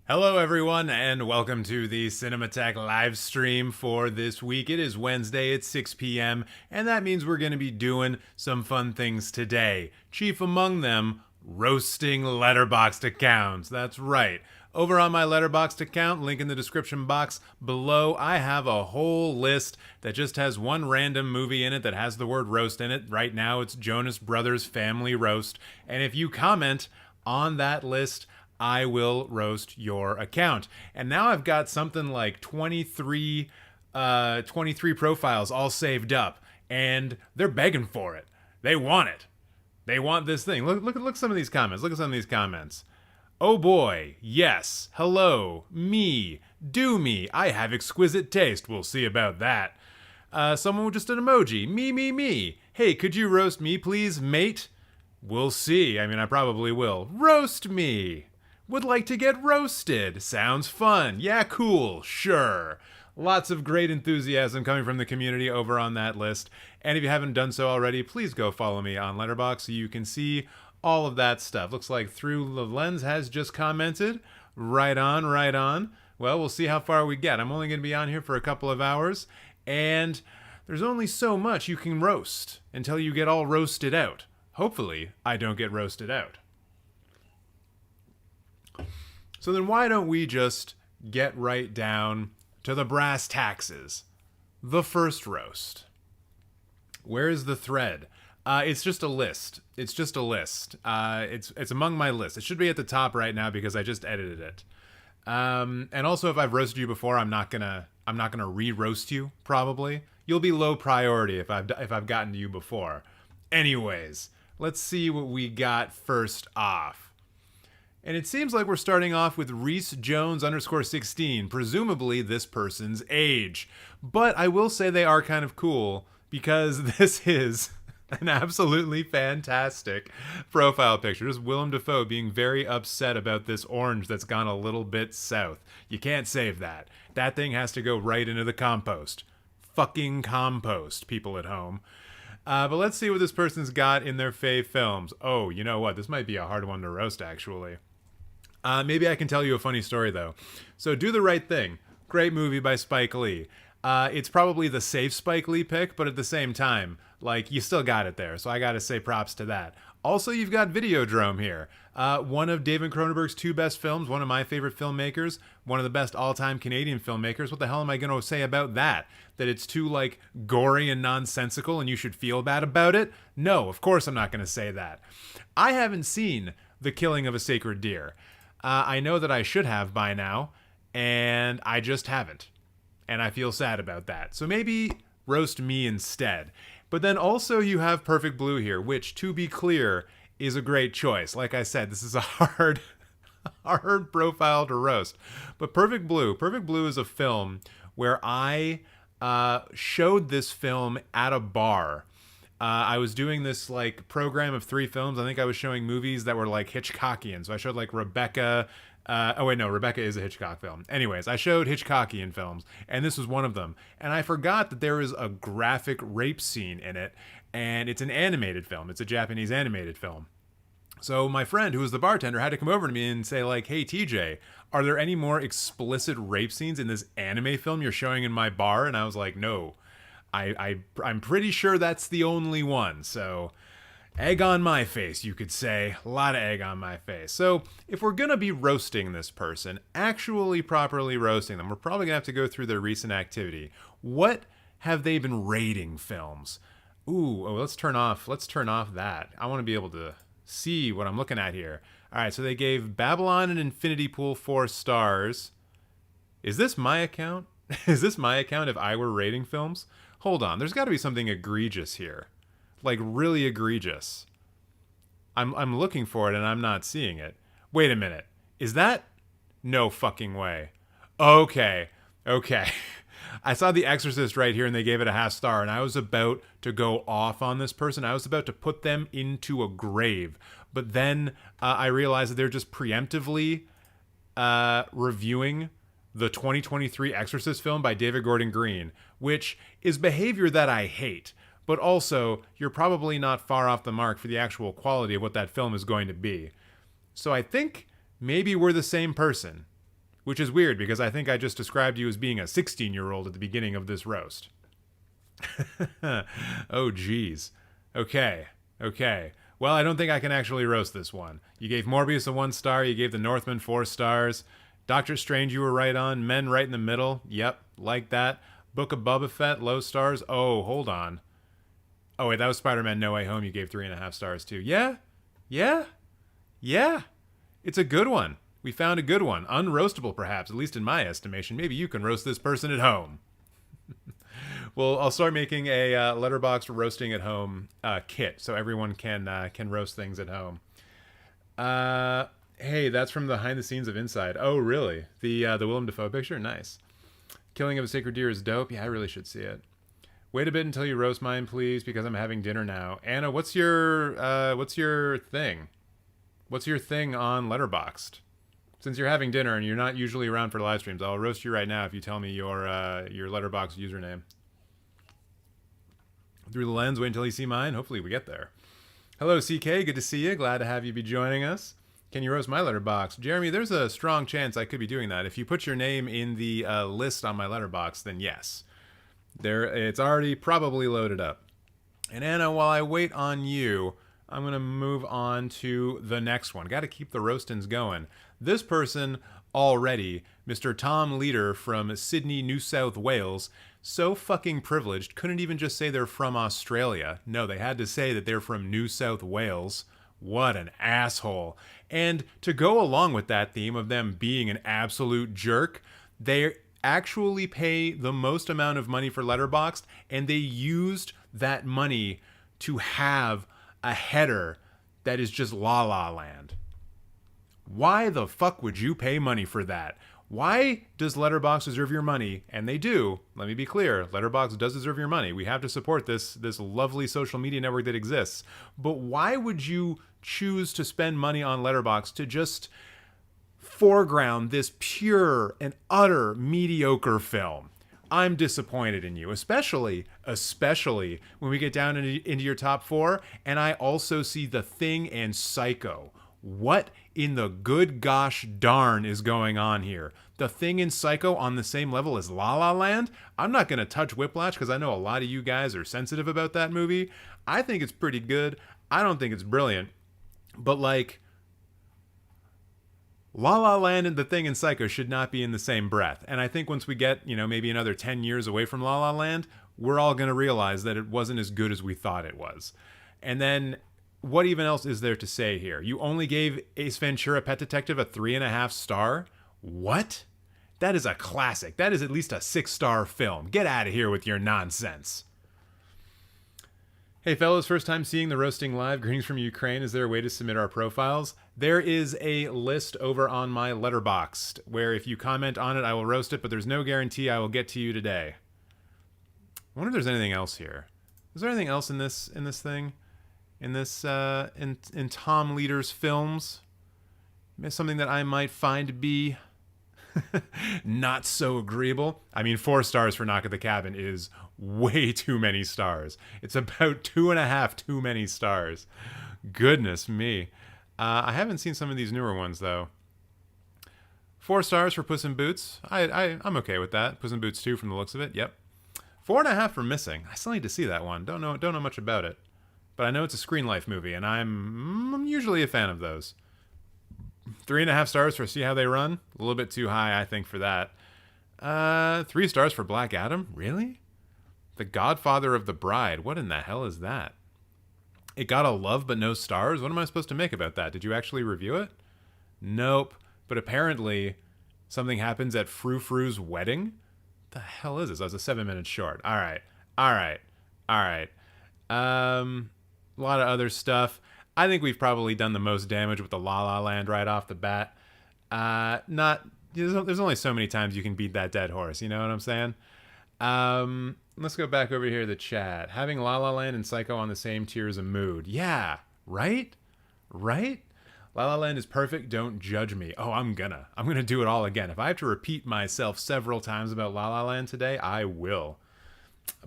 Hello, everyone, and welcome to the Cinemateq live stream for this week. It is Wednesday at 6 p.m., and that means we're going to be doing some fun things today. Chief among them, roasting Letterboxd accounts. That's right. Over on my Letterboxd account, link in the description box below, I have a whole list that just has one random movie in it that has the word roast in it. Right now, it's Jonas Brothers Family Roast, and if you comment on that list, I will roast your account. And now I've got something like 23 profiles all saved up, and they're begging for it. They want it. They want this thing. Look at some of these comments. Look at some of these comments. Oh boy, yes, hello, me, do me, I have exquisite taste, we'll see about that. Someone with just an emoji, me. Hey, could you roast me please, mate? We'll see, I probably will. Roast me. Would like to get roasted. Sounds fun. Yeah, cool. Sure. Lots of great enthusiasm coming from the community over on that list. And if you haven't done so already, please go follow me on Letterboxd so you can see all of that stuff. Looks like Through the Lens has just commented. Right on, right on. Well, we'll see how far we get. I'm only going to be on here for a couple of hours, and there's only so much you can roast until you get all roasted out. Hopefully, I don't get roasted out. So then why don't we just get right down to the brass taxes? The first roast. Where's the thread? It's just a list. It's among my list. It should be at the top right now because I just edited it. And also, if I've roasted you before, I'm not gonna re-roast you. Probably you'll be low priority if I've gotten to you before. Anyways, let's see what we got first off. And it seems like we're starting off with Reese Jones _16, presumably this person's age. But I will say they are kind of cool because this is an absolutely fantastic profile picture. Just Willem Dafoe being very upset about this orange that's gone a little bit south. You can't save that. That thing has to go right into the compost. Fucking compost, people at home. But let's see what this person's got in their fave films. Oh, you know what? This might be a hard one to roast, actually. Maybe I can tell you a funny story, though. So Do the Right Thing. Great movie by Spike Lee. It's probably the safe Spike Lee pick, but at the same time, like, you still got it there. So I got to say props to that. Also, you've got Videodrome here. One of David Cronenberg's two best films, one of my favorite filmmakers, one of the best all-time Canadian filmmakers. What the hell am I going to say about that? That it's too, like, gory and nonsensical and you should feel bad about it? No, of course I'm not going to say that. I haven't seen The Killing of a Sacred Deer. I know that I should have by now, and I just haven't. And I feel sad about that. So maybe roast me instead. But then also you have Perfect Blue here, which, to be clear, is a great choice. Like I said, this is a hard profile to roast. But Perfect Blue is a film where I showed this film at a bar. I was doing this like program of 3 films. I think I was showing movies that were like Hitchcockian. So I showed like Rebecca. Rebecca is a Hitchcock film. Anyways, I showed Hitchcockian films, and this was one of them. And I forgot that there is a graphic rape scene in it, and it's an animated film. It's a Japanese animated film. So my friend, who was the bartender, had to come over to me and say, like, hey, TJ, are there any more explicit rape scenes in this anime film you're showing in my bar? And I was like, no. I'm pretty sure that's the only one. So egg on my face, you could say. A lot of egg on my face. So if we're going to be roasting this person, actually properly roasting them, we're probably going to have to go through their recent activity. What have they been rating films? Let's turn off that. I want to be able to see what I'm looking at here. All right, so they gave Babylon and Infinity Pool 4 stars. Is this my account? Is this my account if I were rating films? Hold on, there's got to be something egregious here. Like, really egregious. I'm looking for it and I'm not seeing it. Wait a minute. Is that? No fucking way. Okay. I saw The Exorcist right here and they gave it a half star, and I was about to go off on this person. I was about to put them into a grave. But then I realized that they're just preemptively reviewing the 2023 Exorcist film by David Gordon Green, which is behavior that I hate. But also, you're probably not far off the mark for the actual quality of what that film is going to be. So I think maybe we're the same person. which is weird because I think I just described you as being a 16-year-old at the beginning of this roast. Oh, geez. Okay. Well, I don't think I can actually roast this one. You gave Morbius a 1 star. You gave The Northman 4 stars. Doctor Strange you were right on. Men right in the middle. Yep, like that. Book of Boba Fett, low stars. Oh, hold on. Oh, wait, that was Spider-Man No Way Home. You gave 3.5 stars too. Yeah. It's a good one. We found a good one. Unroastable, perhaps, at least in my estimation. Maybe you can roast this person at home. Well, I'll start making a Letterboxd roasting at home kit so everyone can roast things at home. Hey, that's from the behind the scenes of Inside. Oh, really? The Willem Dafoe picture? Nice. Killing of a Sacred Deer is dope. Yeah, I really should see it. Wait a bit until you roast mine, please, because I'm having dinner now. Anna, what's your thing? What's your thing on Letterboxd? Since you're having dinner and you're not usually around for live streams, I'll roast you right now if you tell me your Letterboxd username. Through the lens, wait until you see mine. Hopefully we get there. Hello, CK. Good to see you. Glad to have you be joining us. Can you roast my Letterboxd? Jeremy, there's a strong chance I could be doing that. If you put your name in the list on my Letterboxd, then yes. It's already probably loaded up. And Anna, while I wait on you, I'm going to move on to the next one. Got to keep the roastings going. This person already, Mr. Tom Leader from Sydney, New South Wales, so fucking privileged, couldn't even just say they're from Australia. No, they had to say that they're from New South Wales. What an asshole. And to go along with that theme of them being an absolute jerk, they actually pay the most amount of money for Letterboxd, and they used that money to have a header that is just La La Land. Why the fuck would you pay money for that? Why does Letterboxd deserve your money? And they do. Let me be clear. Letterboxd does deserve your money. We have to support this lovely social media network that exists. But why would you choose to spend money on Letterboxd to just foreground this pure and utter mediocre film? I'm disappointed in you, especially when we get down into your top 4, and I also see The Thing and Psycho. What in the good gosh darn is going on here? The Thing and Psycho on the same level as La La Land? I'm not going to touch Whiplash because I know a lot of you guys are sensitive about that movie. I think it's pretty good. I don't think it's brilliant. But like, La La Land and The Thing and Psycho should not be in the same breath. And I think once we get, maybe another 10 years away from La La Land, we're all going to realize that it wasn't as good as we thought it was. And then what even else is there to say here? You only gave Ace Ventura: Pet Detective a 3.5 star? What? That is a classic. That is at least a 6-star film. Get out of here with your nonsense. Hey fellas, first time seeing the roasting live. Greetings from Ukraine. Is there a way to submit our profiles? There is a list over on my Letterboxd where if you comment on it, I will roast it, but there's no guarantee I will get to you today. I wonder if there's anything else here. Is there anything else in this thing? In Tom Leader's films? Something that I might find to be not so agreeable. I mean, 4 stars for Knock at the Cabin is way too many stars. It's about 2.5 too many stars. Goodness me. I haven't seen some of these newer ones though. 4 stars for Puss in Boots. I'm okay with that. Puss in Boots 2 from the looks of it. Yep. 4.5 for Missing. I still need to see that one. Don't know much about it, but I know it's a Screen Life movie, and I'm usually a fan of those. 3.5 stars for See How They Run. A little bit too high, I think, for that. 3 stars for Black Adam. Really? The Godfather of the Bride. What in the hell is that? It got a love but no stars? What am I supposed to make about that? Did you actually review it? Nope. But apparently something happens at Frou Frou's wedding? What the hell is this? That was a 7-minute short. All right. A lot of other stuff. I think we've probably done the most damage with the La La Land right off the bat. There's only so many times you can beat that dead horse. You know what I'm saying? Let's go back over here to the chat. Having La La Land and Psycho on the same tier is a mood. Yeah, right? La La Land is perfect. Don't judge me. Oh, I'm gonna do it all again. If I have to repeat myself several times about La La Land today, I will.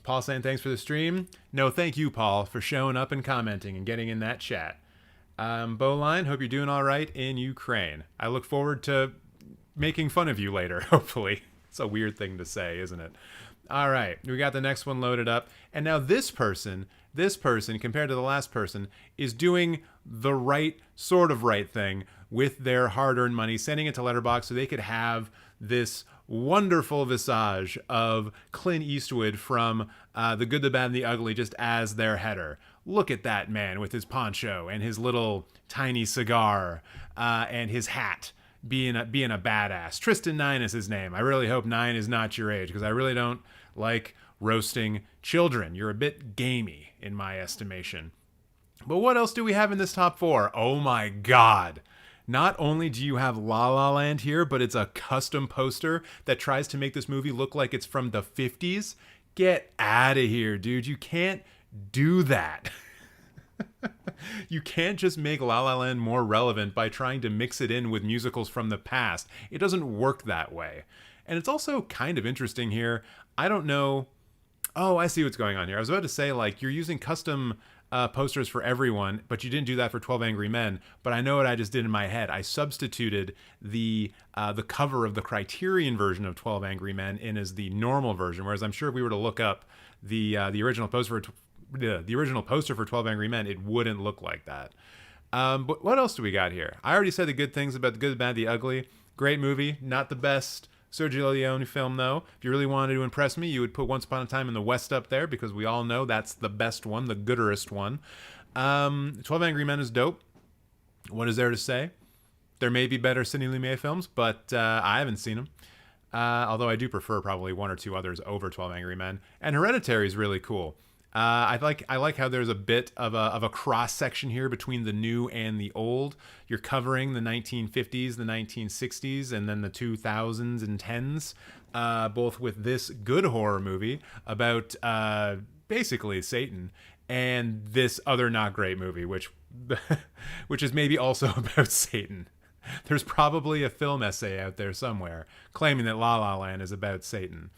Paul saying thanks for the stream. No, thank you, Paul, for showing up and commenting and getting in that chat. Bowline, hope you're doing all right in Ukraine. I look forward to making fun of you later, hopefully. It's a weird thing to say, isn't it? All right, we got the next one loaded up. And now this person, compared to the last person, is doing the sort of right thing with their hard-earned money, sending it to Letterboxd so they could have this wonderful visage of Clint Eastwood from The Good, the Bad, and the Ugly just as their header. Look at that man with his poncho and his little tiny cigar and his hat being a badass. Tristan 9 is his name. I really hope 9 is not your age because I really don't like roasting children. You're a bit gamey in my estimation. But what else do we have in this top 4? Oh my God. Not only do you have La La Land here, but it's a custom poster that tries to make this movie look like it's from the 50s. Get out of here, dude. You can't do that. You can't just make La La Land more relevant by trying to mix it in with musicals from the past. It doesn't work that way. And it's also kind of interesting here. I don't know. Oh, I see what's going on here. I was about to say, like, you're using custom posters for everyone, but you didn't do that for 12 Angry Men. But I know what I just did in my head. I substituted the cover of the Criterion version of 12 Angry Men in as the normal version. Whereas I'm sure if we were to look up the original poster for 12 Angry Men, it wouldn't look like that. But what else do we got here? I already said the good things about The Good, the Bad, the Ugly. Great movie. Not the best Sergio Leone film, though. If you really wanted to impress me, you would put Once Upon a Time in the West up there because we all know that's the best one, the gooderest one. 12 Angry Men is dope. What is there to say? There may be better Sidney Lumet films, but I haven't seen them. Although I do prefer probably one or two others over 12 Angry Men. And Hereditary is really cool. I like how there's a bit of a cross section here between the new and the old. You're covering the 1950s, the 1960s, and then the 2000s and 10s, both with this good horror movie about basically Satan, and this other not great movie, which is maybe also about Satan. There's probably a film essay out there somewhere claiming that La La Land is about Satan.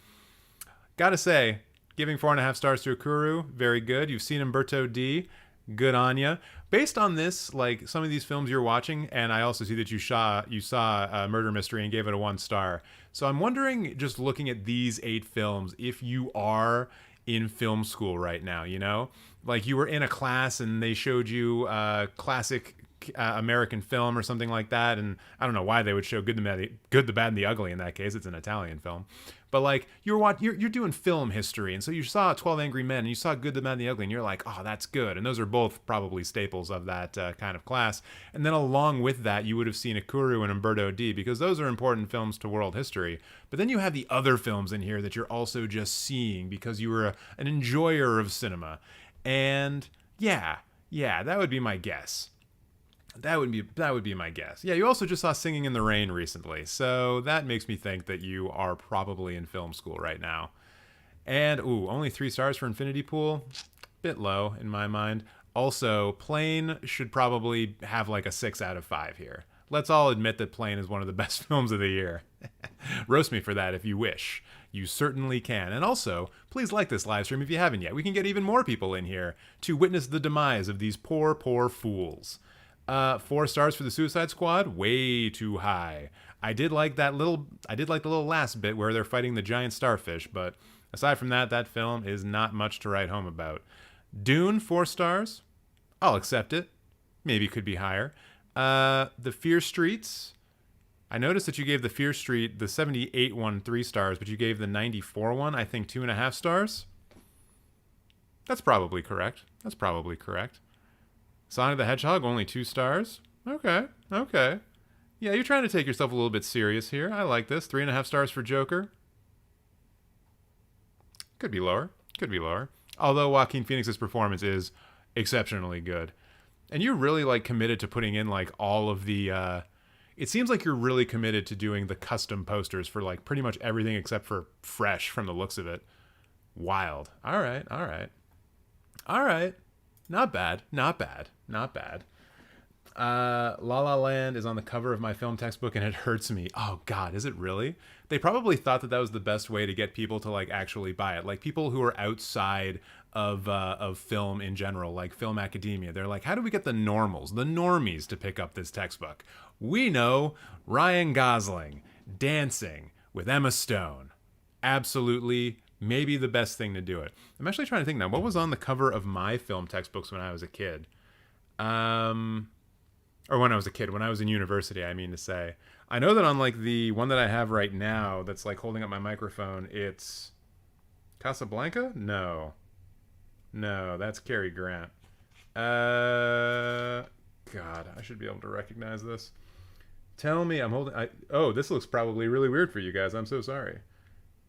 Gotta say, giving 4.5 stars to Akuru, very good. You've seen Umberto D, good on ya. Based on this, like some of these films you're watching, and I also see that you saw Murder Mystery and gave it a 1 star. So I'm wondering, just looking at these 8 films, if you are in film school right now, you know? Like you were in a class and they showed you classic American film or something like that, and I don't know why they would show Good, the Bad, and the Ugly in that case. It's an Italian film. But like you're doing film history, and so you saw 12 Angry Men and you saw Good, the Bad, and the Ugly, and you're like, oh, that's good. And those are both probably staples of that kind of class. And then along with that, you would have seen Akuru and Umberto D, because those are important films to world history. But then you have the other films in here that you're also just seeing because you were an enjoyer of cinema. And yeah, that would be my guess. That would be my guess. Yeah, you also just saw Singing in the Rain recently, so that makes me think that you are probably in film school right now. And only 3 stars for Infinity Pool, bit low in my mind. Also, Plane should probably have like a 6 out of 5 here. Let's all admit that Plane is one of the best films of the year. Roast me for that if you wish. You certainly can. And also, please like this live stream if you haven't yet. We can get even more people in here to witness the demise of these poor, poor fools. 4 stars for the Suicide Squad, way too high. I did like the little last bit where they're fighting the giant starfish, but aside from that, that film is not much to write home about. Dune, 4 stars. I'll accept it. Maybe could be higher. The Fear Streets. I noticed that you gave the Fear Street, the 78 one, 3 stars, but you gave the 94 one, I think, 2.5 stars. That's probably correct. Sonic the Hedgehog, only 2 stars. Okay. Yeah, you're trying to take yourself a little bit serious here. I like this. 3.5 stars for Joker. Could be lower. Although Joaquin Phoenix's performance is exceptionally good. And you're really like committed to putting in like all of the it seems like you're really committed to doing the custom posters for like pretty much everything except for Fresh from the looks of it. Wild. All right. Not bad. La La Land is on the cover of my film textbook and it hurts me. Oh God, is it really? They probably thought that was the best way to get people to like actually buy it. Like people who are outside of film in general, like film academia. They're like, how do we get the normals, the normies to pick up this textbook? We know Ryan Gosling, Dancing with Emma Stone. Absolutely, maybe the best thing to do it. I'm actually trying to think now, what was on the cover of my film textbooks when I was a kid? Or when I was a kid, when I was in university, I mean to say. I know that on like the one that I have right now that's like holding up my microphone, it's Casablanca? No, that's Cary Grant. God, I should be able to recognize this. Tell me, I'm holding. Oh, this looks probably really weird for you guys. I'm so sorry.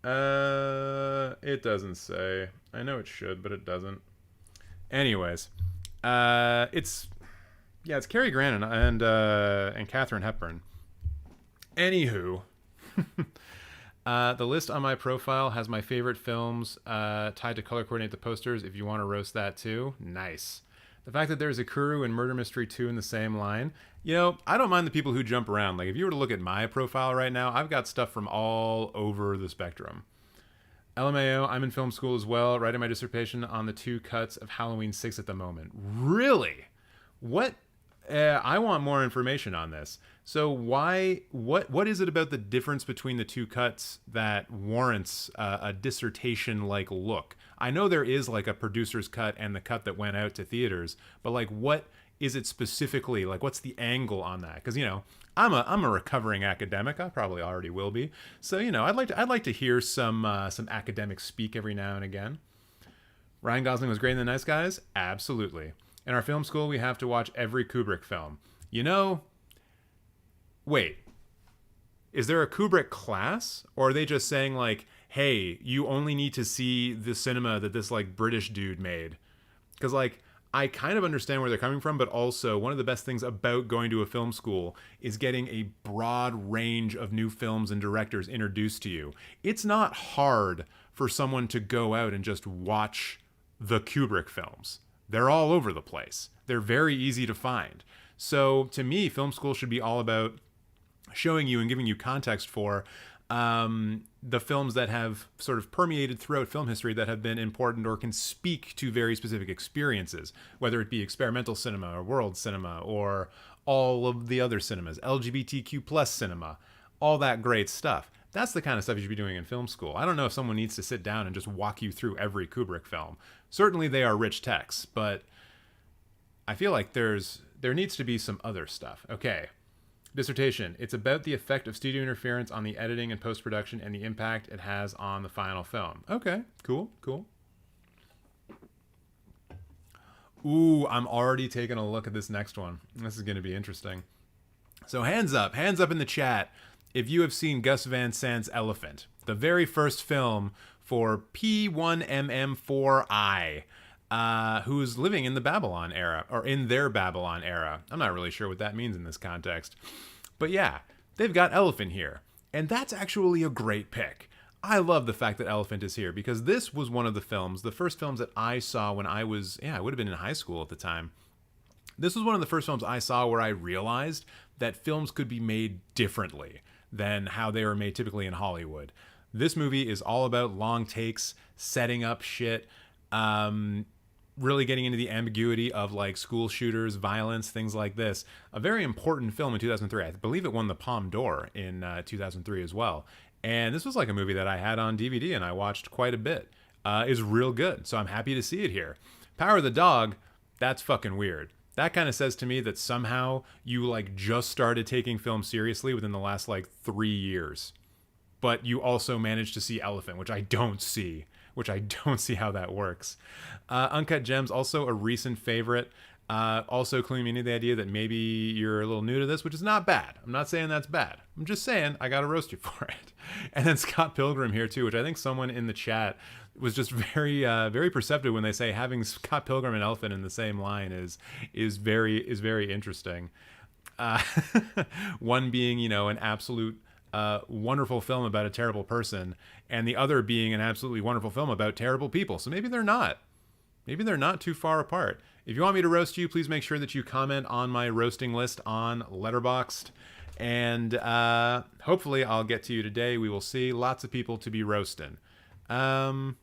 It doesn't say. I know it should, but it doesn't. Anyways, it's Cary Grant and Katharine Hepburn. Anywho, the list on my profile has my favorite films tied to color coordinate the posters. If you want to roast that too, nice. The fact that there's a Kuru and Murder Mystery 2 in the same line, I don't mind the people who jump around. Like, if you were to look at my profile right now, I've got stuff from all over the spectrum. LMAO, I'm in film school as well, writing my dissertation on the 2 cuts of Halloween 6 at the moment. Really? What? I want more information on this. So what is it about the difference between the 2 cuts that warrants a dissertation-like look? I know there is like a producer's cut and the cut that went out to theaters, but like what is it specifically? Like what's the angle on that? Because I'm a recovering academic. I probably already will be. So I'd like to hear some academic speak every now and again. Ryan Gosling was great in The Nice Guys? Absolutely. In our film school, we have to watch every Kubrick film. Wait. Is there a Kubrick class? Or are they just saying like, hey, you only need to see the cinema that this like British dude made? Because like, I kind of understand where they're coming from, but also one of the best things about going to a film school is getting a broad range of new films and directors introduced to you. It's not hard for someone to go out and just watch the Kubrick films. They're all over the place. They're very easy to find. So to me, film school should be all about showing you and giving you context for the films that have sort of permeated throughout film history that have been important or can speak to very specific experiences, whether it be experimental cinema or world cinema or all of the other cinemas, LGBTQ plus cinema, all that great stuff. That's the kind of stuff you should be doing in film school. I don't know if someone needs to sit down and just walk you through every Kubrick film. Certainly they are rich texts, but I feel like there needs to be some other stuff. Okay. Dissertation. It's about the effect of studio interference on the editing and post-production and the impact it has on the final film. Okay, cool. Ooh, I'm already taking a look at this next one. This is going to be interesting. So hands up in the chat if you have seen Gus Van Sant's Elephant, the very first film for P1MM4I. Who's living in the Babylon era, or in their Babylon era. I'm not really sure what that means in this context. But yeah, they've got Elephant here. And that's actually a great pick. I love the fact that Elephant is here, because this was one of the first films that I saw when I would have been in high school at the time. This was one of the first films I saw where I realized that films could be made differently than how they were made typically in Hollywood. This movie is all about long takes, setting up shit, really getting into the ambiguity of like school shooters, violence, things like this. A very important film in 2003. I believe it won the Palme d'Or in 2003 as well. And this was like a movie that I had on DVD and I watched quite a bit. It's real good, so I'm happy to see it here. Power of the Dog, that's fucking weird. That kind of says to me that somehow you like just started taking film seriously within the last like 3 years. But you also managed to see Elephant, which I don't see how that works. Uncut Gems, also a recent favorite. Also cluing me into the idea that maybe you're a little new to this, which is not bad. I'm not saying that's bad. I'm just saying I got to roast you for it. And then Scott Pilgrim here too, which I think someone in the chat was just very, very perceptive when they say having Scott Pilgrim and Elephant in the same line is very interesting. One being, an absolute wonderful film about a terrible person, and the other being an absolutely wonderful film about terrible people. So maybe they're not too far apart. If you want me to roast you, please make sure that you comment on my roasting list on Letterboxd, and hopefully I'll get to you today. We will see. Lots of people to be roasting. I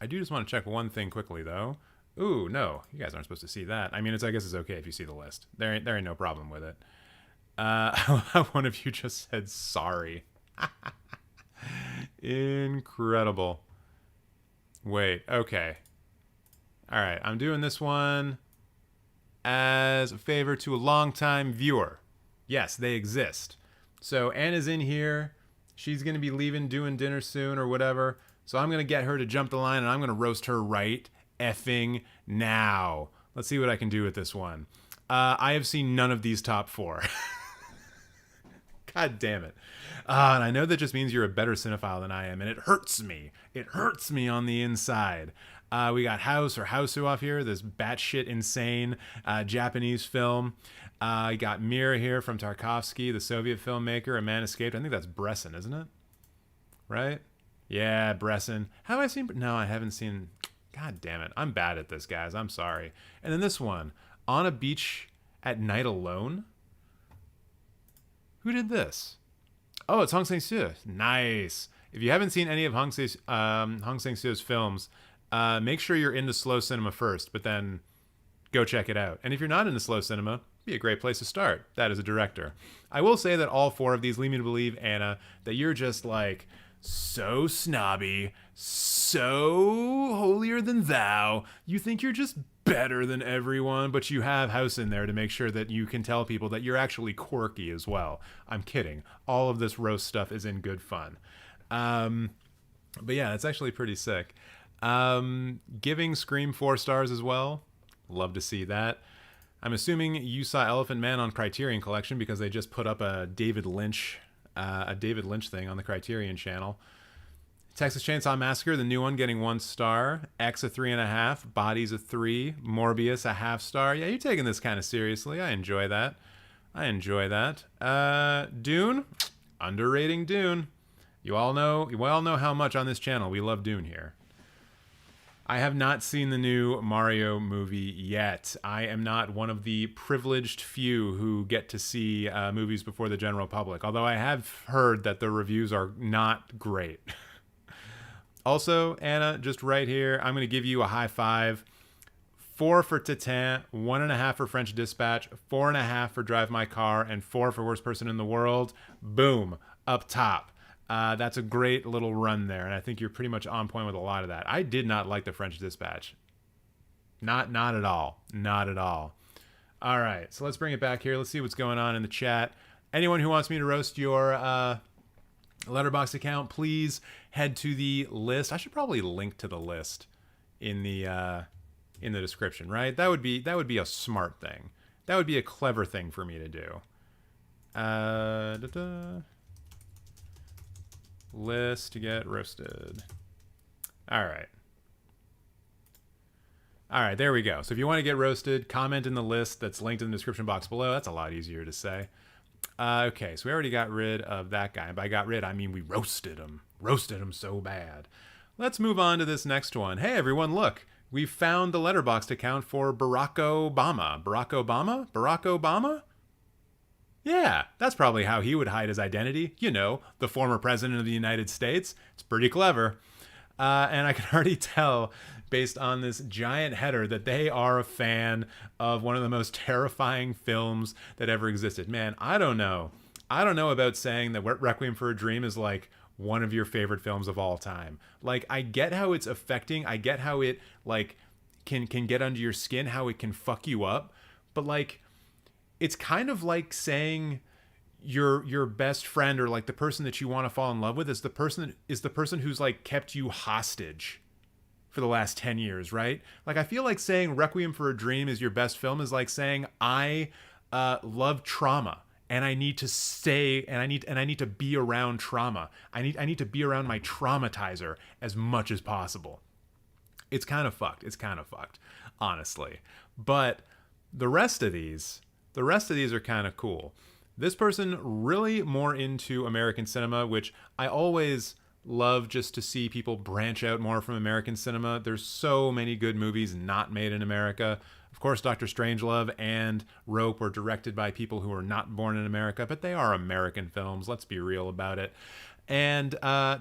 do just want to check one thing quickly though. Ooh, no, you guys aren't supposed to see that. I mean, I guess it's okay if you see the list. There ain't no problem with it. One of you just said sorry. Incredible. Wait, okay. All right, I'm doing this one as a favor to a longtime viewer. Yes, they exist. So Anna's in here. She's going to be leaving, doing dinner soon or whatever. So I'm going to get her to jump the line and I'm going to roast her right effing now. Let's see what I can do with this one. I have seen none of these top four. God damn it. And I know that just means you're a better cinephile than I am, and it hurts me. It hurts me on the inside. We got House or Hausu off here, this batshit insane Japanese film. You got Mira here from Tarkovsky, the Soviet filmmaker. A Man Escaped. I think that's Bresson, isn't it? Right? Yeah, Bresson. Have I seen... No, I haven't seen... God damn it. I'm bad at this, guys. I'm sorry. And then this one. On a Beach at Night Alone? Who did this? Oh, it's Hong Sang-soo. Nice. If you haven't seen any of Hong Sang-soo's films, make sure you're into slow cinema first, but then go check it out. And if you're not into slow cinema, it'd be a great place to start. That is a director. I will say that all four of these lead me to believe, Anna, that you're just like so snobby, so holier than thou. You think you're just better than everyone, but you have House in there to make sure that you can tell people that you're actually quirky as well. I'm kidding. All of this roast stuff is in good fun. But yeah, it's actually pretty sick. Giving Scream 4 stars as well. Love to see that. I'm assuming you saw Elephant Man on Criterion Collection because they just put up a David Lynch thing on the Criterion channel. Texas Chainsaw Massacre, the new one, getting 1 star. X a 3.5. Bodies a 3. Morbius a 0.5 star. Yeah, you're taking this kind of seriously. I enjoy that. Dune, underrating Dune. You all know how much on this channel we love Dune here. I have not seen the new Mario movie yet. I am not one of the privileged few who get to see movies before the general public, although I have heard that the reviews are not great. Also, Anna, just right here, I'm going to give you a high five. 4 for Titan, 1.5 for French Dispatch, 4.5 for Drive My Car, and 4 for Worst Person in the World. Boom, up top. That's a great little run there, and I think you're pretty much on point with a lot of that. I did not like the French Dispatch. Not at all. Not at all. All right, so let's bring it back here. Let's see what's going on in the chat. Anyone who wants me to roast your Letterboxd account, please head to the list. I should probably link to the list in the description, right? That would be a smart thing. That would be a clever thing for me to do. List to get roasted. All right, there we go. So if you want to get roasted, comment in the list that's linked in the description box below. That's a lot easier to say. Okay, so we already got rid of that guy. By got rid, I mean we roasted him. Roasted him so bad. Let's move on to this next one. Hey, everyone, look. We found the Letterboxd account for Barack Obama. Barack Obama? Barack Obama? Yeah, that's probably how he would hide his identity. You know, the former president of the United States. It's pretty clever. And I can already tell, based on this giant header, that they are a fan of one of the most terrifying films that ever existed. Man, I don't know. I don't know about saying that Requiem for a Dream is like one of your favorite films of all time. Like, I get how it's affecting. I get how it, like, can get under your skin, how it can fuck you up. But, like, it's kind of like saying your best friend or, like, the person that you want to fall in love with is the person who's, like, kept you hostage for the last 10 years, right? Like, I feel like saying Requiem for a Dream is your best film is like saying I love trauma. And I need to stay, and I need to be around trauma. I need to be around my traumatizer as much as possible. It's kind of fucked. Honestly. But the rest of these are kind of cool. This person really more into American cinema, which I always love just to see people branch out more from American cinema. There's so many good movies not made in America. Of course, Dr. Strangelove and Rope were directed by people who were not born in America, but they are American films. Let's be real about it. And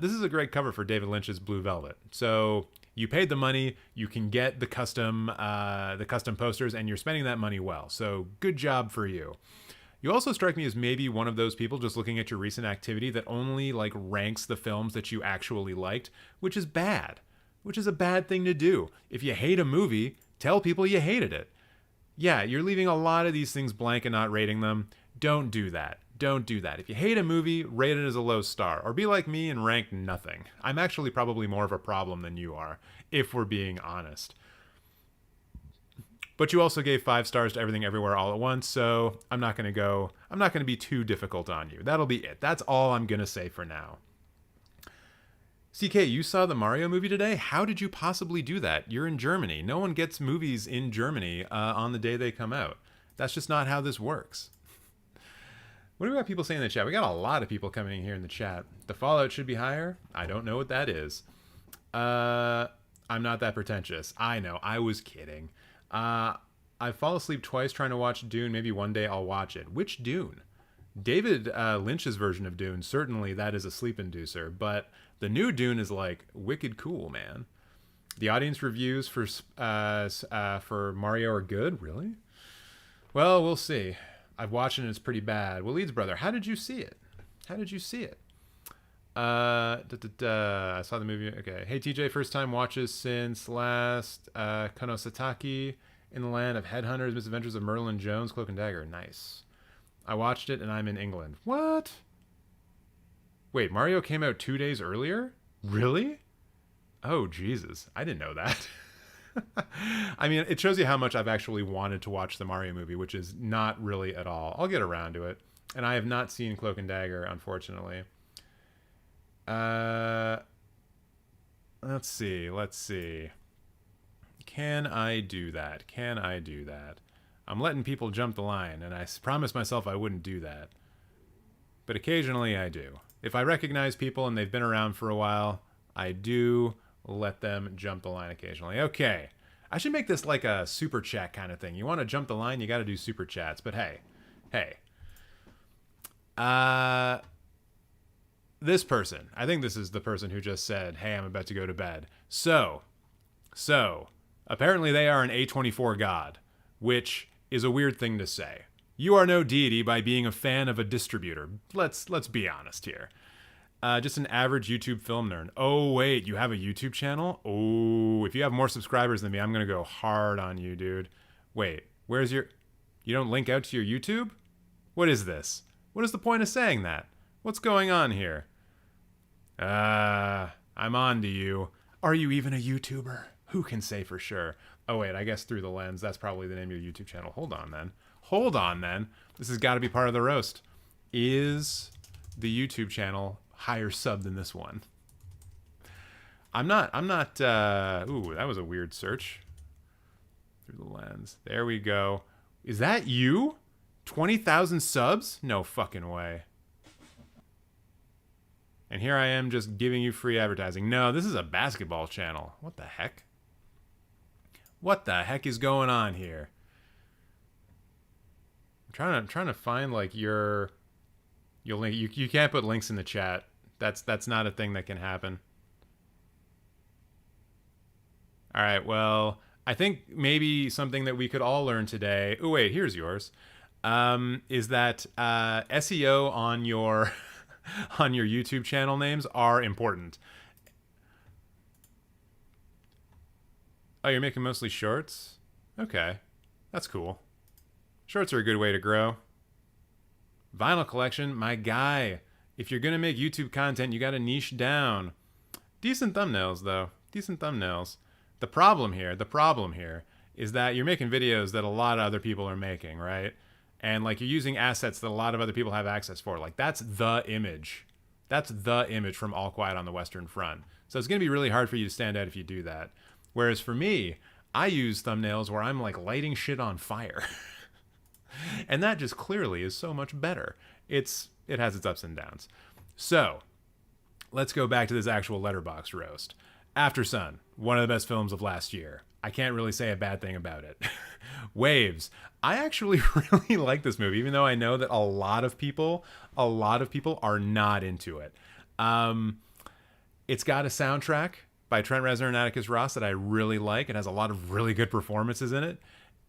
this is a great cover for David Lynch's Blue Velvet. So you paid the money, you can get the custom posters, and you're spending that money well. So good job for you. You also strike me as maybe one of those people, just looking at your recent activity, that only like ranks the films that you actually liked, which is bad. Which is a bad thing to do. If you hate a movie, tell people you hated it. Yeah, you're leaving a lot of these things blank and not rating them. Don't do that. Don't do that. If you hate a movie, rate it as a low star. Or be like me and rank nothing. I'm actually probably more of a problem than you are, if we're being honest. But you also gave 5 stars to Everything Everywhere All at Once, so I'm not going to be too difficult on you. That'll be it. That's all I'm going to say for now. CK, you saw the Mario movie today? How did you possibly do that? You're in Germany. No one gets movies in Germany on the day they come out. That's just not how this works. What do we got people saying in the chat? We got a lot of people coming in here in the chat. The Fallout should be higher? I don't know what that is. I'm not that pretentious. I know. I was kidding. I fall asleep twice trying to watch Dune. Maybe one day I'll watch it. Which Dune? David Lynch's version of Dune, certainly that is a sleep inducer, but the new Dune is like wicked cool, man. The audience reviews for Mario are good, really? Well, we'll see. I've watched it and it's pretty bad. Waleed's brother, how did you see it? How did you see it? I saw the movie. Okay. Hey, TJ, first time watches since last Konosataki, In the Land of Headhunters, Misadventures of Merlin Jones, Cloak and Dagger. Nice. I watched it and I'm in England. What? Wait, Mario came out 2 days earlier? Really? Oh, Jesus. I didn't know that. I mean, it shows you how much I've actually wanted to watch the Mario movie, which is not really at all. I'll get around to it. And I have not seen Cloak and Dagger, unfortunately. Let's see. Can I do that? I'm letting people jump the line, and I promised myself I wouldn't do that. But occasionally I do. If I recognize people and they've been around for a while, I do let them jump the line occasionally. Okay. I should make this like a super chat kind of thing. You want to jump the line, you got to do super chats. But hey. This person, I think this is the person who just said, hey, I'm about to go to bed. So, apparently they are an A24 god, which is a weird thing to say. You are no deity by being a fan of a distributor. Let's be honest here. Just an average YouTube film nerd. Oh, wait, you have a YouTube channel? Oh, if you have more subscribers than me, I'm going to go hard on you, dude. Wait, where's your... You don't link out to your YouTube? What is this? What is the point of saying that? What's going on here? I'm on to you. Are you even a YouTuber? Who can say for sure? Oh, wait, I guess Through the Lens. That's probably the name of your YouTube channel. Hold on, then. This has got to be part of the roast. Is the YouTube channel higher sub than this one? I'm not, ooh, that was a weird search. Through the Lens. There we go. Is that you? 20,000 subs? No fucking way. And here I am just giving you free advertising. No, this is a basketball channel. What the heck? What the heck is going on here? I'm trying to find like your link. You can't put links in the chat. That's not a thing that can happen. All right, well, I think maybe something that we could all learn today. Oh wait, here's yours. Is that SEO on your on your YouTube channel names are important. Oh, you're making mostly shorts? Okay, that's cool. Shorts are a good way to grow. Vinyl collection, my guy. If you're gonna make YouTube content, you gotta niche down. Decent thumbnails, though. Decent thumbnails. The problem here is that you're making videos that a lot of other people are making, right? And like you're using assets that a lot of other people have access for. Like that's the image. That's the image from All Quiet on the Western Front. So it's gonna be really hard for you to stand out if you do that. Whereas for me, I use thumbnails where I'm like lighting shit on fire. And that just clearly is so much better. It has its ups and downs. So let's go back to this actual Letterboxd roast. After Sun, one of the best films of last year. I can't really say a bad thing about it. Waves. I actually really like this movie, even though I know that a lot of people are not into it. It's got a soundtrack by Trent Reznor and Atticus Ross that I really like. It has a lot of really good performances in it.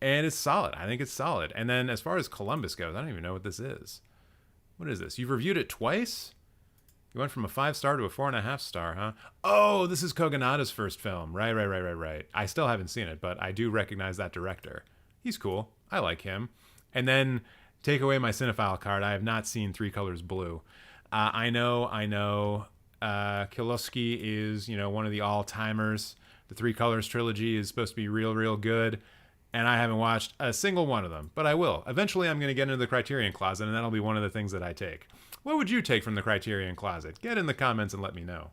And it's solid. I think it's solid. And then as far as Columbus goes, I don't even know what this is. What is this? You've reviewed it twice? You went from a 5-star to a 4.5-star, huh? Oh, this is Kogonada's first film. Right. I still haven't seen it, but I do recognize that director. He's cool. I like him. And then take away my cinephile card. I have not seen Three Colors Blue. I know. Kieslowski is, one of the all-timers. The Three Colors trilogy is supposed to be real, real good. And I haven't watched a single one of them, but I will. Eventually, I'm going to get into the Criterion Closet, and that'll be one of the things that I take. What would you take from the Criterion Closet? Get in the comments and let me know.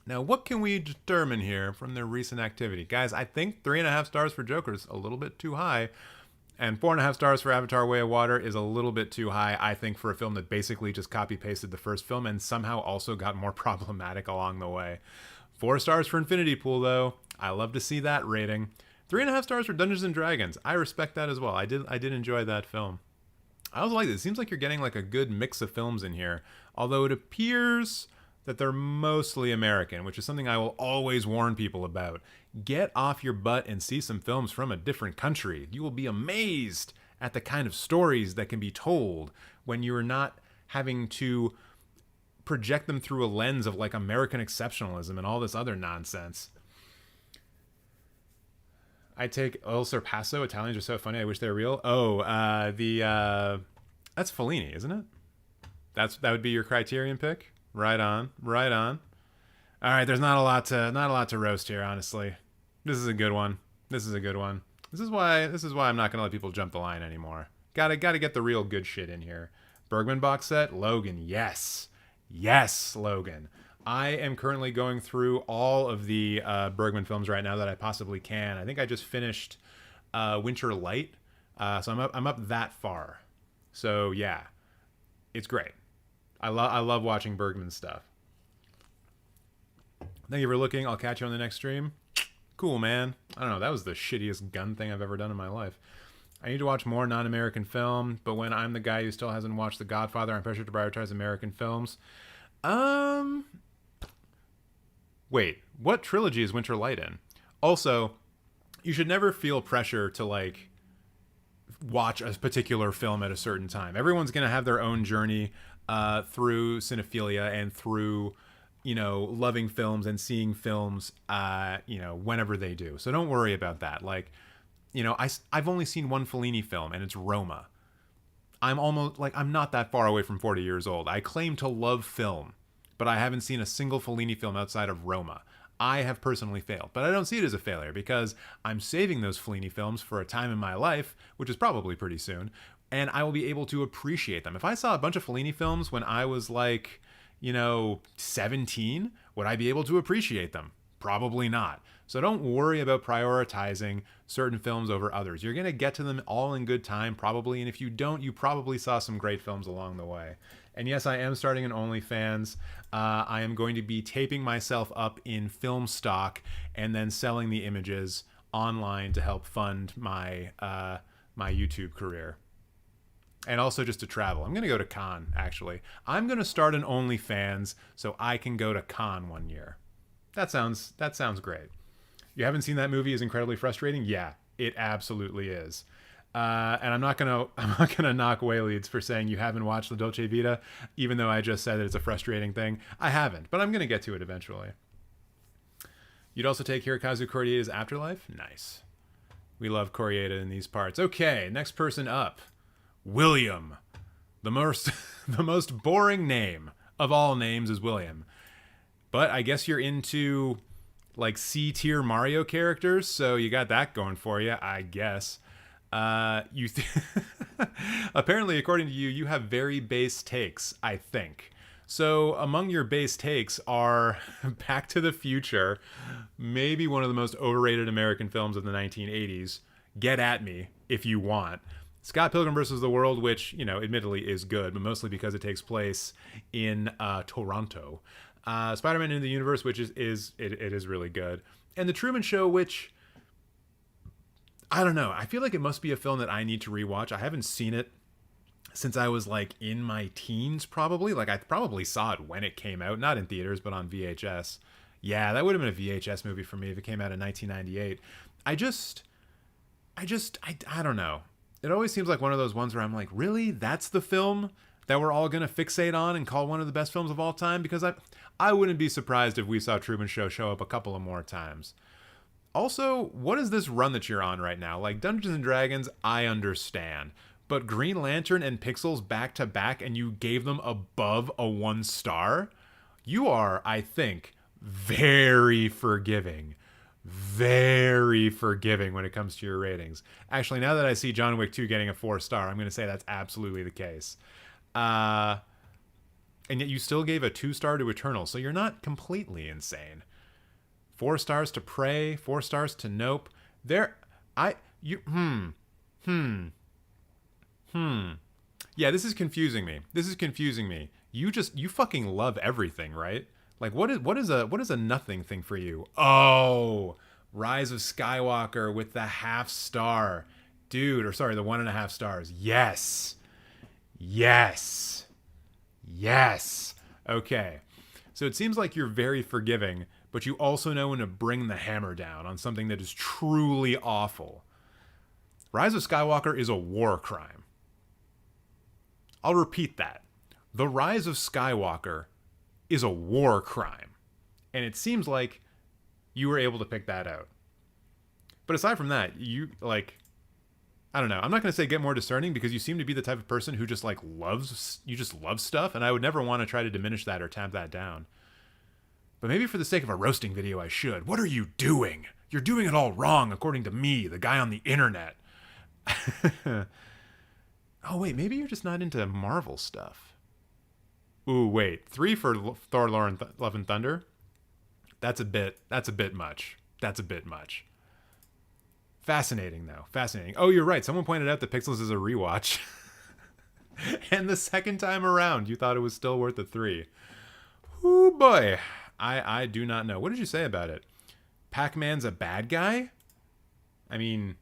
Now, what can we determine here from their recent activity? Guys, I think 3.5 stars for Joker's a little bit too high, and 4.5 stars for Avatar Way of Water is a little bit too high, I think, for a film that basically just copy-pasted the first film and somehow also got more problematic along the way. 4 stars for Infinity Pool, though. I love to see that rating. 3.5 stars for Dungeons and Dragons. I respect that as well. I did enjoy that film. I also like this. It seems like you're getting like a good mix of films in here, although it appears that they're mostly American, which is something I will always warn people about. Get off your butt and see some films from a different country. You will be amazed at the kind of stories that can be told when you're not having to project them through a lens of like American exceptionalism and all this other nonsense. I take El Sorpasso. Italians are so funny. I wish they were real. Oh, that's Fellini, isn't it? That would be your Criterion pick. Right on. All right, there's not a lot to roast here, honestly. This is a good one. This is why I'm not gonna let people jump the line anymore. Gotta get the real good shit in here. Bergman box set, Logan. Yes, Logan. I am currently going through all of the Bergman films right now that I possibly can. I think I just finished Winter Light, so I'm up that far. So yeah, it's great. I love watching Bergman stuff. Thank you for looking. I'll catch you on the next stream. Cool, man. I don't know. That was the shittiest gun thing I've ever done in my life. I need to watch more non-American film, but when I'm the guy who still hasn't watched The Godfather, I'm pressured to prioritize American films. Wait, what trilogy is Winter Light in? Also, you should never feel pressure to like watch a particular film at a certain time. Everyone's going to have their own journey through cinephilia and through, loving films and seeing films, whenever they do. So don't worry about that. Like, I've only seen one Fellini film, and it's Roma. I'm not that far away from 40 years old. I claim to love film, but I haven't seen a single Fellini film outside of Roma. I have personally failed, but I don't see it as a failure because I'm saving those Fellini films for a time in my life, which is probably pretty soon, and I will be able to appreciate them. If I saw a bunch of Fellini films when I was 17, would I be able to appreciate them? Probably not. So don't worry about prioritizing certain films over others. You're going to get to them all in good time, probably, and if you don't, you probably saw some great films along the way. And yes, I am starting an OnlyFans. I am going to be taping myself up in film stock and then selling the images online to help fund my my YouTube career. And also just to travel. I'm going to go to Cannes, actually. I'm going to start an OnlyFans so I can go to Cannes one year. That sounds great. You haven't seen that movie is incredibly frustrating? Yeah, it absolutely is. And I'm not gonna knock Wayleads for saying you haven't watched La Dolce Vita, even though I just said that it's a frustrating thing. I haven't, but I'm gonna get to it eventually. You'd also take Hirokazu Koreeda's Afterlife? Nice. We love Koreeda in these parts. Okay, next person up. William. The most boring name of all names is William. But I guess you're into like C-tier Mario characters, so you got that going for you, I guess. Apparently, according to you, you have very base takes, I think. So among your base takes are Back to the Future, maybe one of the most overrated American films of the 1980s. Get at me if you want. Scott Pilgrim vs. the World, which, admittedly is good, but mostly because it takes place in Toronto. Spider-Man Into the Universe, which is really good. And The Truman Show, which, I don't know. I feel like it must be a film that I need to rewatch. I haven't seen it since I was in my teens, probably. I probably saw it when it came out, not in theaters, but on VHS. Yeah, that would have been a VHS movie for me if it came out in 1998. I don't know. It always seems like one of those ones where I'm like, really? That's the film that we're all going to fixate on and call one of the best films of all time? Because I wouldn't be surprised if we saw Truman show up a couple of more times. Also, what is this run that you're on right now? Like, Dungeons & Dragons, I understand. But Green Lantern and Pixels back to back, and you gave them above a 1 star? You are, I think, very forgiving. Very forgiving when it comes to your ratings. Actually, now that I see John Wick 2 getting a 4 star, I'm going to say that's absolutely the case. And yet you still gave a 2 star to Eternal, so you're not completely insane. 4 stars to Prey, 4 stars to Nope. Yeah, this is confusing me. You fucking love everything, right? Like, what is a nothing thing for you? Oh, Rise of Skywalker with the 0.5 star. Dude, or sorry, the 1.5 stars. Yes. Okay. So it seems like you're very forgiving, but you also know when to bring the hammer down on something that is truly awful. Rise of Skywalker is a war crime. I'll repeat that. The Rise of Skywalker is a war crime. And it seems like you were able to pick that out. But aside from that, you, like, I don't know. I'm not going to say get more discerning, because you seem to be the type of person who just, like, loves stuff, and I would never want to try to diminish that or tamp that down. But maybe for the sake of a roasting video, I should. What are you doing? You're doing it all wrong, according to me, the guy on the internet. Oh, wait, maybe you're just not into Marvel stuff. Ooh, wait. 3 for Thor, Love and Thunder? That's a bit much. Fascinating, though. Fascinating. Oh, you're right. Someone pointed out that Pixels is a rewatch. And the second time around, you thought it was still worth a 3. Ooh, boy. I do not know. What did you say about it? Pac-Man's a bad guy? I mean,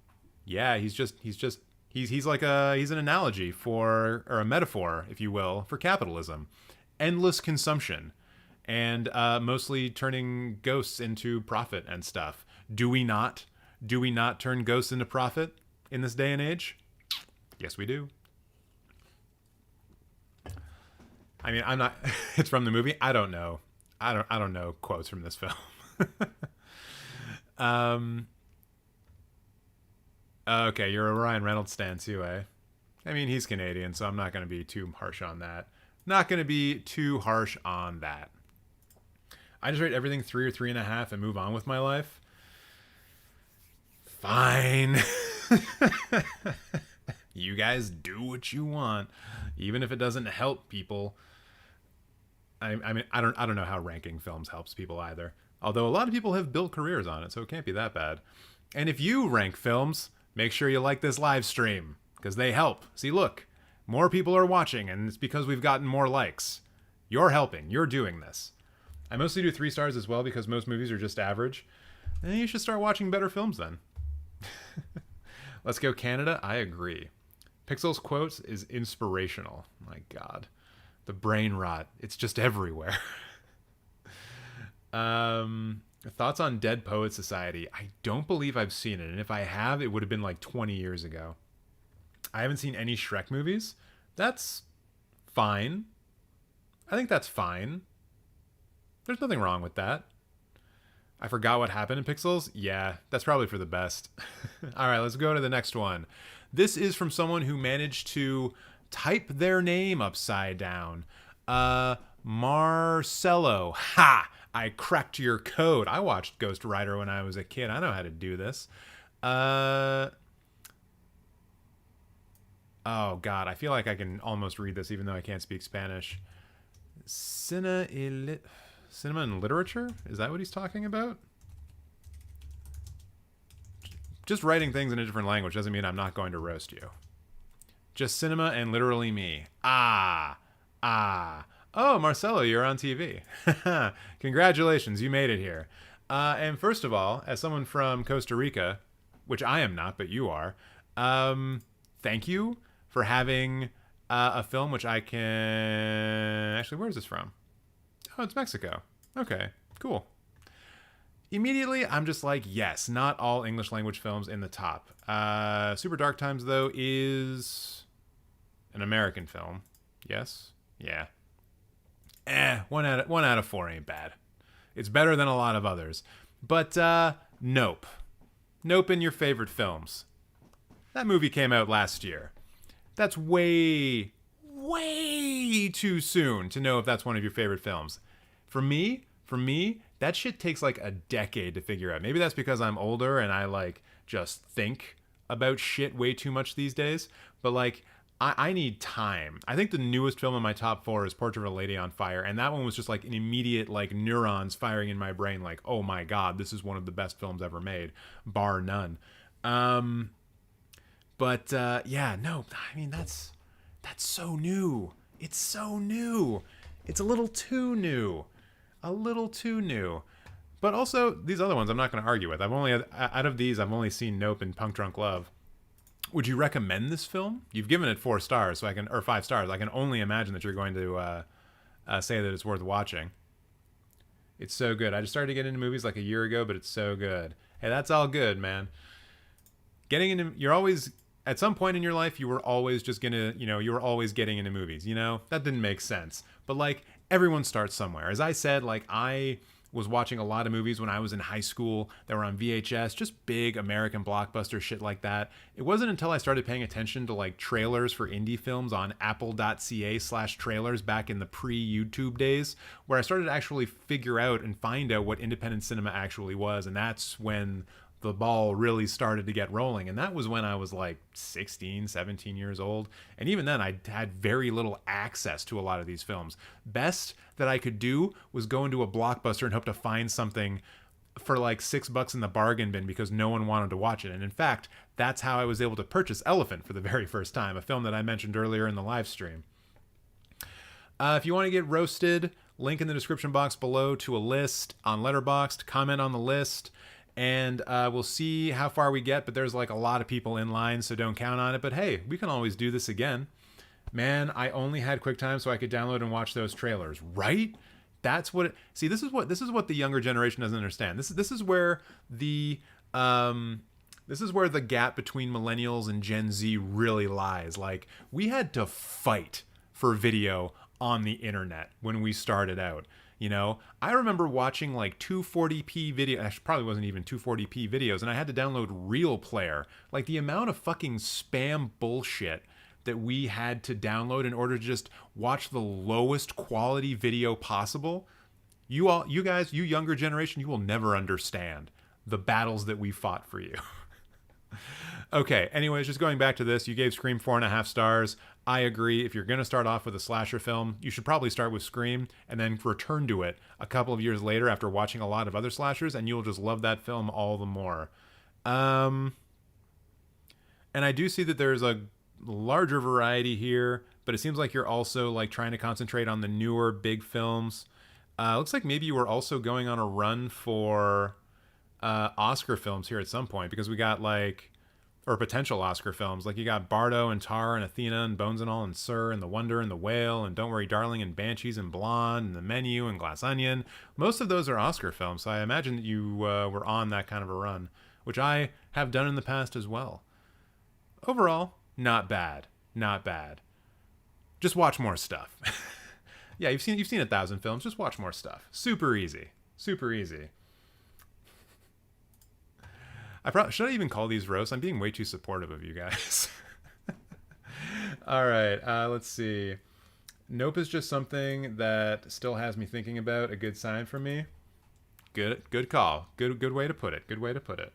yeah, he's like he's an analogy for, or a metaphor, if you will, for capitalism. Endless consumption. And mostly turning ghosts into profit and stuff. Do we not turn ghosts into profit in this day and age? Yes, we do. I mean, I'm not. It's from the movie. I don't know. I don't know quotes from this film. Okay, you're a Ryan Reynolds stan too, eh? I mean, he's Canadian, so I'm not going to be too harsh on that. I just rate everything 3 or 3.5 and move on with my life. Fine. You guys do what you want, even if it doesn't help people. I mean, I don't know how ranking films helps people either. Although a lot of people have built careers on it, so it can't be that bad. And if you rank films, make sure you like this live stream, because they help. See, look, more people are watching, and it's because we've gotten more likes. You're helping. You're doing this. I mostly do 3 stars as well, because most movies are just average. And you should start watching better films then. Let's go Canada. I agree. Pixels quotes is inspirational. My God. The brain rot. It's just everywhere. Thoughts on Dead Poets Society. I don't believe I've seen it. And if I have, it would have been like 20 years ago. I haven't seen any Shrek movies. That's fine. I think that's fine. There's nothing wrong with that. I forgot what happened in Pixels. Yeah, that's probably for the best. All right, let's go to the next one. This is from someone who managed to type their name upside down. Marcelo. Ha! I cracked your code. I watched Ghost Rider when I was a kid. I know how to do this. Oh, God. I feel like I can almost read this even though I can't speak Spanish. Cinema and literature? Is that what he's talking about? Just writing things in a different language doesn't mean I'm not going to roast you. Just cinema and literally me. Ah. Oh, Marcelo, you're on TV. Congratulations, you made it here. And first of all, as someone from Costa Rica, which I am not, but you are, thank you for having a film which I can... Actually, where is this from? Oh, it's Mexico. Okay, cool. Immediately, I'm just like, yes, not all English language films in the top. Super Dark Times, though, is an American film. Yes? Yeah. One out of four ain't bad. It's better than a lot of others. But, Nope. Nope in your favorite films. That movie came out last year. That's way too soon to know if that's one of your favorite films. For me, that shit takes like a decade to figure out. Maybe that's because I'm older and I like just think about shit way too much these days. But like, I need time. I think the newest film in my top 4 is Portrait of a Lady on Fire, and that one was just like an immediate like neurons firing in my brain, like, oh my god, this is one of the best films ever made, bar none. Yeah, no, I mean that's so new. It's so new. It's a little too new. A little too new. But also these other ones I'm not going to argue with. Out of these I've only seen Nope and Punk Drunk Love. Would you recommend this film? You've given it 4 stars, or 5 stars. I can only imagine that you're going to say that it's worth watching. It's so good. I just started to get into movies like a year ago, but it's so good. Hey, that's all good, man. You're always, at some point in your life, you were always you were always getting into movies, That didn't make sense. But like, everyone starts somewhere. As I said, like, I was watching a lot of movies when I was in high school that were on VHS, just big American blockbuster shit like that. It wasn't until I started paying attention to like trailers for indie films on apple.ca/trailers back in the pre-YouTube days where I started to actually figure out and find out what independent cinema actually was. And that's when the ball really started to get rolling. And that was when I was like 16, 17 years old. And even then I had very little access to a lot of these films. Best that I could do was go into a Blockbuster and hope to find something for like $6 in the bargain bin because no one wanted to watch it. And in fact, that's how I was able to purchase Eleventh for the very first time, a film that I mentioned earlier in the live stream. If you want to get roasted, link in the description box below to a list on Letterboxd, comment on the list, and we'll see how far we get, but there's like a lot of people in line, so don't count on it. But hey, we can always do this again. Man, I only had QuickTime so I could download and watch those trailers, right? That's what see, this is what the younger generation doesn't understand. This is where the gap between millennials and Gen Z really lies. Like, we had to fight for video on the internet when we started out. I remember watching like 240p video. Actually, probably wasn't even 240p videos, and I had to download Real Player. Like, the amount of fucking spam bullshit that we had to download in order to just watch the lowest quality video possible. You guys, you younger generation, you will never understand the battles that we fought for you. Okay, anyways, just going back to this, you gave Scream 4.5 stars. I agree. If you're going to start off with a slasher film, you should probably start with Scream and then return to it a couple of years later after watching a lot of other slashers, and you'll just love that film all the more. And I do see that there's a larger variety here, but it seems like you're also like trying to concentrate on the newer big films. Looks like maybe you were also going on a run for Oscar films here at some point, because we got or potential Oscar films. Like, you got Bardo and Tar and Athena and Bones and All and Sir and The Wonder and The Whale and Don't Worry Darling and Banshees and Blonde and The Menu and Glass Onion. Most of those are Oscar films, so I imagine that you were on that kind of a run, which I have done in the past as well. Overall, not bad. Not bad. Just watch more stuff. Yeah, you've seen 1,000 films. Just watch more stuff. Super easy. Super easy. Should I even call these roasts? I'm being way too supportive of you guys. All right, let's see. Nope is just something that still has me thinking about. A good sign for me. Good call. Good way to put it. Good way to put it.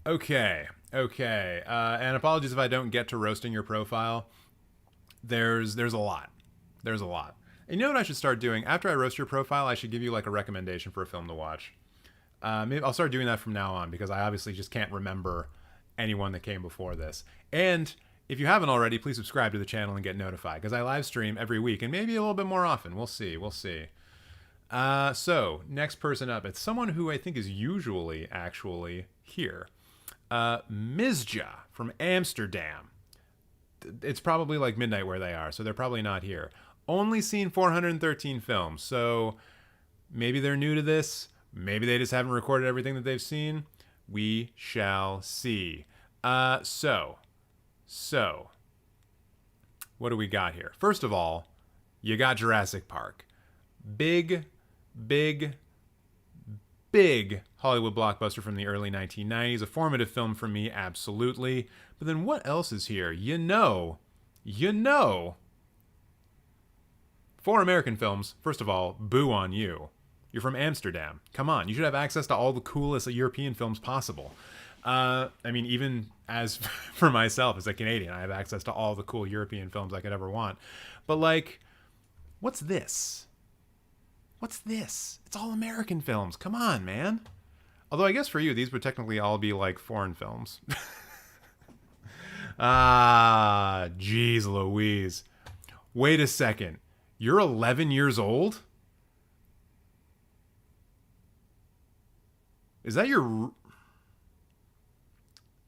Okay. And apologies if I don't get to roasting your profile. There's a lot. There's a lot. And you know what I should start doing? After I roast your profile, I should give you like a recommendation for a film to watch. Maybe I'll start doing that from now on, because I obviously just can't remember anyone that came before this. And if you haven't already, please subscribe to the channel and get notified, because I live stream every week, and maybe a little bit more often. We'll see. So next person up, it's someone who I think is usually actually here. Mizja from Amsterdam. It's probably like midnight where they are, so they're probably not here. only seen 413 films. So maybe they're new to this. Maybe they just haven't recorded everything that they've seen. We shall see. So, what do we got here? First of all, you got Jurassic Park. Big Hollywood blockbuster from the early 1990s. A formative film for me, absolutely. But then what else is here? You know. 4 American films. First of all, boo on you. You're from Amsterdam. Come on, you should have access to all the coolest European films possible. I mean, even as for myself as a Canadian, I have access to all the cool European films I could ever want. But like, what's this? It's all American films. Come on, man. Although I guess for you, these would technically all be like foreign films. Jeez Louise. Wait a second. You're 11 years old? Is that your... I'm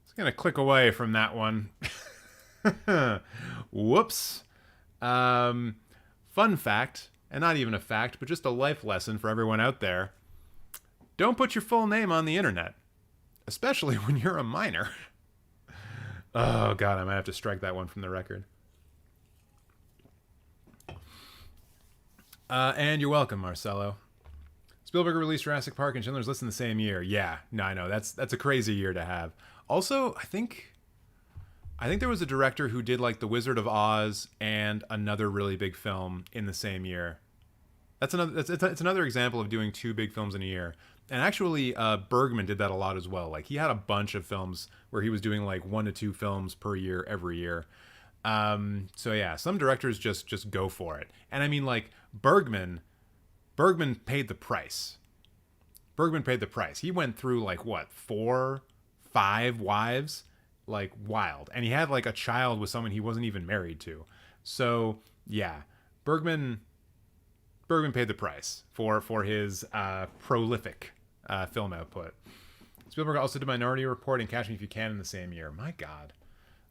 just going to click away from that one. Whoops. Fun fact, and not even a fact, but just a life lesson for everyone out there. Don't put your full name on the internet, especially when you're a minor. Oh, God, I might have to strike that one from the record. And you're welcome, Marcelo. Spielberg released Jurassic Park and Schindler's List in the same year. Yeah, no, I know. That's a crazy year to have. Also, I think there was a director who did like The Wizard of Oz and another really big film in the same year. It's another example of doing 2 big films in a year. And actually, Bergman did that a lot as well. Like, he had a bunch of films where he was doing like 1 to 2 films per year every year. So yeah, some directors just go for it. And I mean, like, Bergman paid the price. He went through like what, 4, 5 wives, like wild. And he had like a child with someone he wasn't even married to. So yeah, Bergman paid the price for his prolific film output. Spielberg also did Minority Report and Catch Me If You Can in the same year. My God,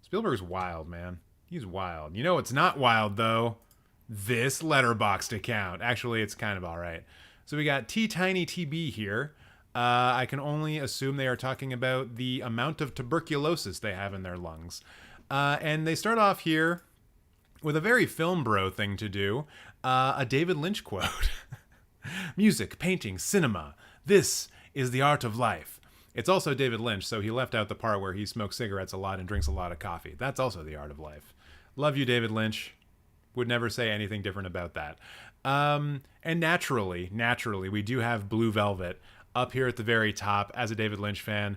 Spielberg's wild, man. He's wild. You know what's not wild though? This Letterboxd account. Actually, it's kind of all right. So we got TinyTB here. I can only assume they are talking about the amount of tuberculosis they have in their lungs. And they start off here with a very film bro thing to do. A David Lynch quote. Music, painting, cinema. This is the art of life. It's also David Lynch, so he left out the part where he smokes cigarettes a lot and drinks a lot of coffee. That's also the art of life. Love you, David Lynch. Would never say anything different about that. And naturally, we do have Blue Velvet up here at the very top as a David Lynch fan.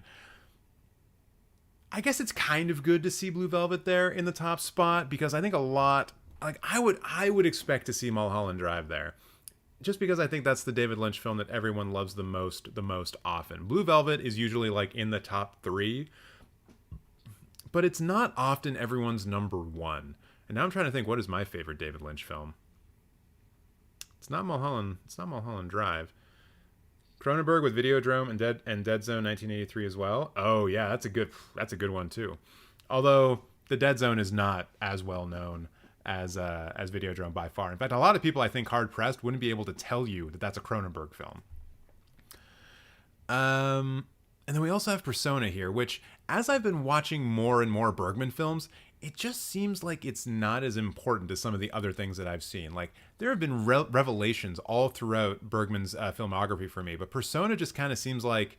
I guess it's kind of good to see Blue Velvet there in the top spot because I think a lot, like I would expect to see Mulholland Drive there. Just because I think that's the David Lynch film that everyone loves the most often. Blue Velvet is usually like in the top 3, but it's not often everyone's number 1. And now I'm trying to think, what is my favorite David Lynch film? It's not Mulholland Drive. Cronenberg with Videodrome and Dead Zone 1983 as well. Oh yeah, that's a good one too. Although the Dead Zone is not as well known as Videodrome by far. In fact, a lot of people, I think, hard pressed wouldn't be able to tell you that that's a Cronenberg film. And then we also have Persona here, which, as I've been watching more and more Bergman films, it just seems like it's not as important as some of the other things that I've seen. Like, there have been revelations all throughout Bergman's filmography for me, but Persona just kind of seems like,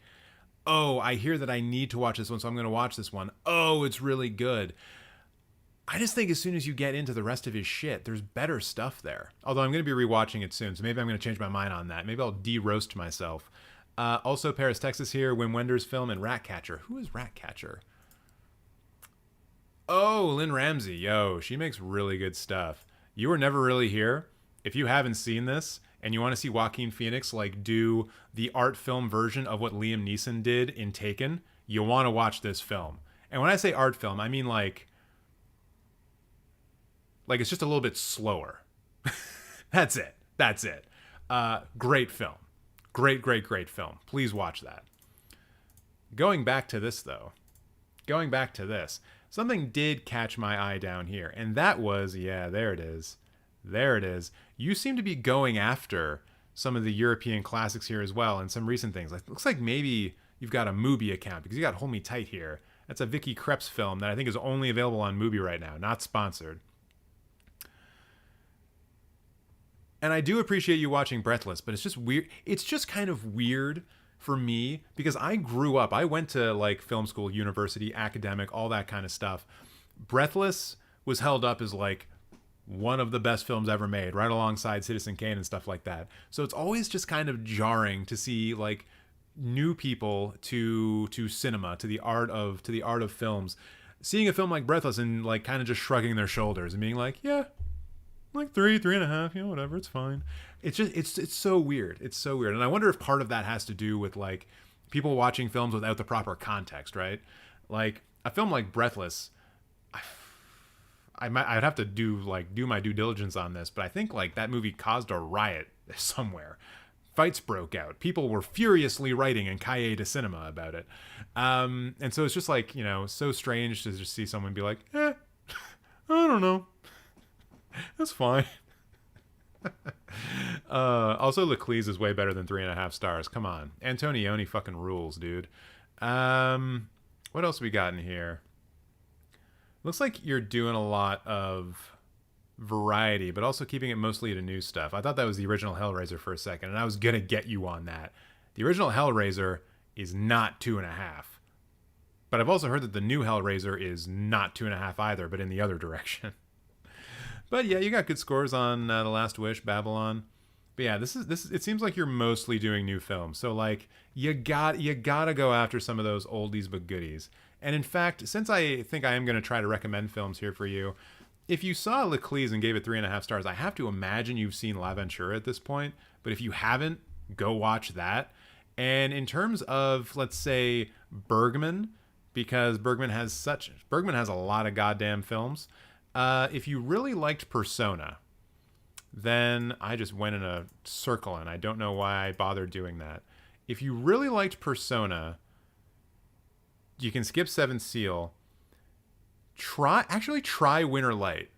oh, I hear that I need to watch this one, so I'm going to watch this one. Oh, it's really good. I just think as soon as you get into the rest of his shit, there's better stuff there. Although I'm going to be rewatching it soon, so maybe I'm going to change my mind on that. Maybe I'll de-roast myself. Also, Paris, Texas here, Wim Wenders' film, and Ratcatcher. Who is Ratcatcher? Oh, Lynn Ramsey. Yo, she makes really good stuff. You Were Never Really Here. If you haven't seen this and you want to see Joaquin Phoenix like do the art film version of what Liam Neeson did in Taken, you want to watch this film. And when I say art film, I mean like it's just a little bit slower. That's it. Great film. Great film. Please watch that. Going back to this, something did catch my eye down here, and that was, yeah, there it is. There it is. You seem to be going after some of the European classics here as well, and some recent things. Like, looks like maybe you've got a Mubi account, because you got Hold Me Tight here. That's a Vicky Krieps film that I think is only available on Mubi right now, not sponsored. And I do appreciate you watching Breathless, but it's just weird. It's just kind of weird for me, because I grew up, I went to like film school, university, academic, all that kind of stuff. Breathless was held up as like one of the best films ever made, right alongside Citizen Kane and stuff like that. So it's always just kind of jarring to see like new people to cinema, to the art of films, seeing a film like Breathless and like kind of just shrugging their shoulders and being like, yeah, like 3.5, whatever, it's fine. It's just it's so weird. It's so weird. And I wonder if part of that has to do with like people watching films without the proper context, right? Like a film like Breathless, I'd have to do my due diligence on this, but I think like that movie caused a riot somewhere. Fights broke out. People were furiously writing in Cahiers de Cinema about it. And so it's just like, so strange to just see someone be like, I don't know. That's fine. Also, Leclerc is way better than 3.5 stars. Come on. Antonioni fucking rules, dude. What else we got in here? Looks like you're doing a lot of variety, but also keeping it mostly to new stuff. I thought that was the original Hellraiser for a second, and I was gonna get you on that. The original Hellraiser is not 2.5. But I've also heard that the new Hellraiser is not 2.5 either, but in the other direction. But yeah, you got good scores on The Last Wish, Babylon. But yeah, this is. It seems like you're mostly doing new films, so like you gotta go after some of those oldies but goodies. And in fact, since I think I am going to try to recommend films here for you, if you saw Leclerc and gave it 3.5 stars, I have to imagine you've seen L'Aventure at this point. But if you haven't, go watch that. And in terms of, let's say, Bergman, because Bergman has a lot of goddamn films. If you really liked Persona, then I just went in a circle, and I don't know why I bothered doing that. If you really liked Persona, you can skip Seventh Seal. Try Winter Light.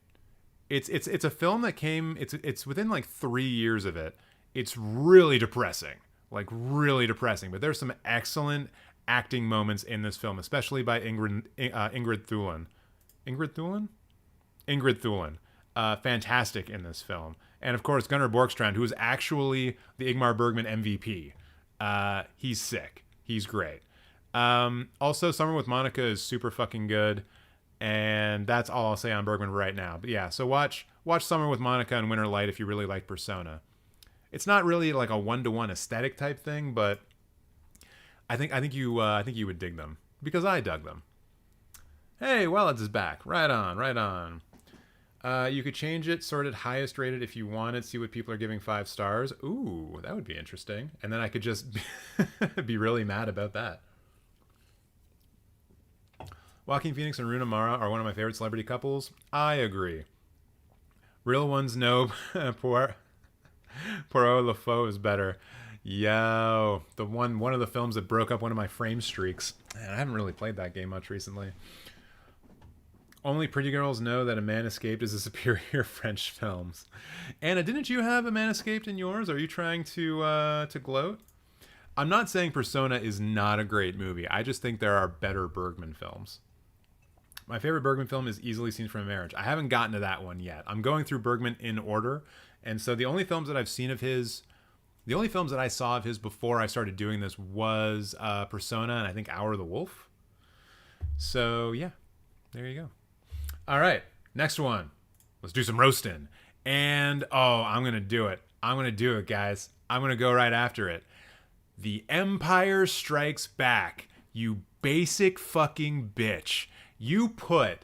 It's a film that came. It's within like 3 years of it. It's really depressing, But there's some excellent acting moments in this film, especially by Ingrid Thulin. Ingrid Thulin, fantastic in this film, and of course Gunnar Borgstrand, who is actually the Ingmar Bergman MVP. He's sick. He's great. Also, Summer with Monica is super fucking good, and that's all I'll say on Bergman right now. But yeah, so watch Summer with Monica and Winter Light if you really like Persona. It's not really like a 1-to-1 aesthetic type thing, but I think you would dig them, because I dug them. Hey, Wellets is back. Right on. You could change it, sort it highest rated if you wanted, see what people are giving 5 stars. Ooh, that would be interesting. And then I could just be really mad about that. Joaquin Phoenix and Rooney Mara are one of my favorite celebrity couples. I agree. Real ones know Poirot LaFaux is better. Yo, one of the films that broke up one of my frame streaks. Man, I haven't really played that game much recently. Only pretty girls know that A Man Escaped is a superior French films. Anna, didn't you have A Man Escaped in yours? Are you trying to gloat? I'm not saying Persona is not a great movie. I just think there are better Bergman films. My favorite Bergman film is Easily Seen from a Marriage. I haven't gotten to that one yet. I'm going through Bergman in order. And so the only films that I've seen of his, the only films that I saw of his before I started doing this was Persona and I think Hour of the Wolf. So yeah, there you go. All right, next one. Let's do some roasting. And I'm going to do it. I'm going to do it, guys. I'm going to go right after it. The Empire Strikes Back. You basic fucking bitch. You put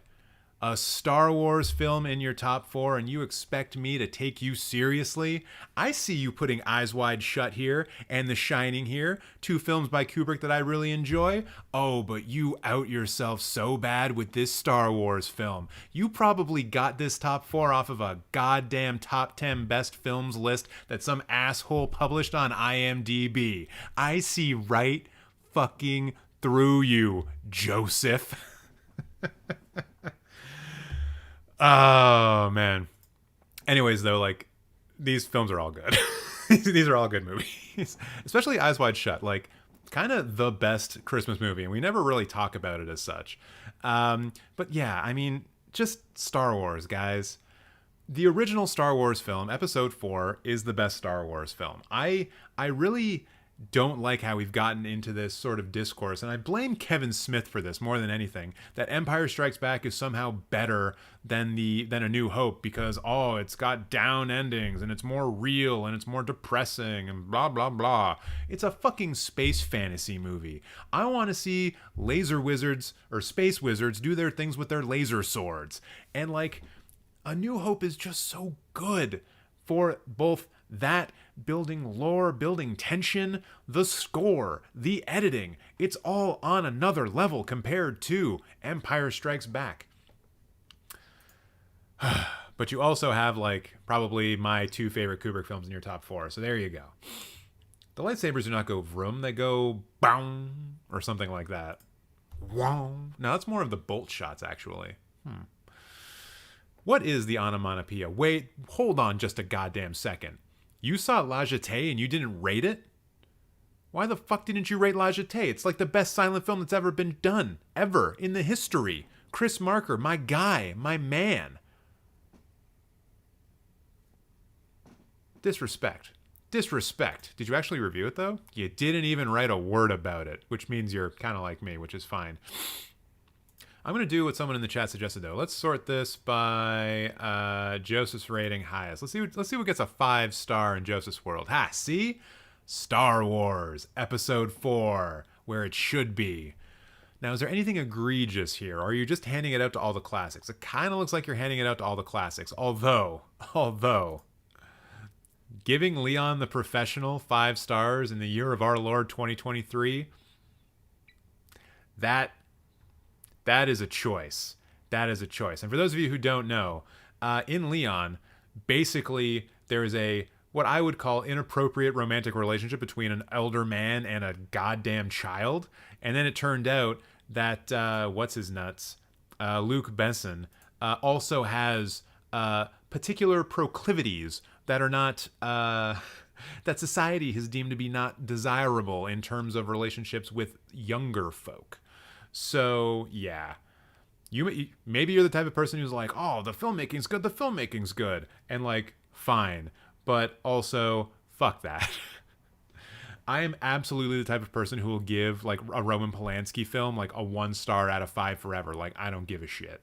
a Star Wars film in your top 4 and you expect me to take you seriously? I see you putting Eyes Wide Shut here and The Shining here, 2 films by Kubrick that I really enjoy. Oh, but you out yourself so bad with this Star Wars film. You probably got this top 4 off of a goddamn top 10 best films list that some asshole published on IMDb. I see right fucking through you, Joseph. Oh, man. Anyways, though, like, these films are all good. These are all good movies, especially Eyes Wide Shut. Like, kind of the best Christmas movie, and we never really talk about it as such. But yeah, I mean, just Star Wars, guys. The original Star Wars film, Episode 4, is the best Star Wars film. I really don't like how we've gotten into this sort of discourse, and I blame Kevin Smith for this more than anything, that Empire Strikes Back is somehow better than A New Hope because, oh, it's got down endings and it's more real and it's more depressing and blah blah blah. It's a fucking space fantasy movie. I want to see laser wizards or space wizards do their things with their laser swords. And like, A New Hope is just so good for both that, building lore, building tension, the score, the editing. It's all on another level compared to Empire Strikes Back. But you also have, like, probably my two favorite Kubrick films in your top 4. So there you go. The lightsabers do not go vroom. They go boom or something like that. Wow. No, that's more of the bolt shots, actually. What is the onomatopoeia? Wait, hold on just a goddamn second. You saw La Jetée and you didn't rate it? Why the fuck didn't you rate La Jetée? It's like the best silent film that's ever been done. Ever. In the history. Chris Marker, my guy. My man. Disrespect. Disrespect. Did you actually review it, though? You didn't even write a word about it, which means you're kind of like me, which is fine. I'm going to do what someone in the chat suggested, though. Let's sort this by Joseph's rating highest. Let's see what gets a 5-star in Joseph's world. Ha, see? Star Wars, Episode 4, where it should be. Now, is there anything egregious here, or are you just handing it out to all the classics? It kind of looks like you're handing it out to all the classics, although, giving Leon the Professional 5 stars in the year of our Lord 2023, that is a choice. That is a choice. And for those of you who don't know, in Leon, basically there is what I would call inappropriate romantic relationship between an elder man and a goddamn child. And then it turned out that, what's his nuts? Luke Besson also has particular proclivities that are not, that society has deemed to be not desirable in terms of relationships with younger folk. So, yeah. Maybe you're the type of person who's like, oh, the filmmaking's good. And like, fine. But also, fuck that. I am absolutely the type of person who will give like a Roman Polanski film like a 1 star out of 5 forever. Like, I don't give a shit.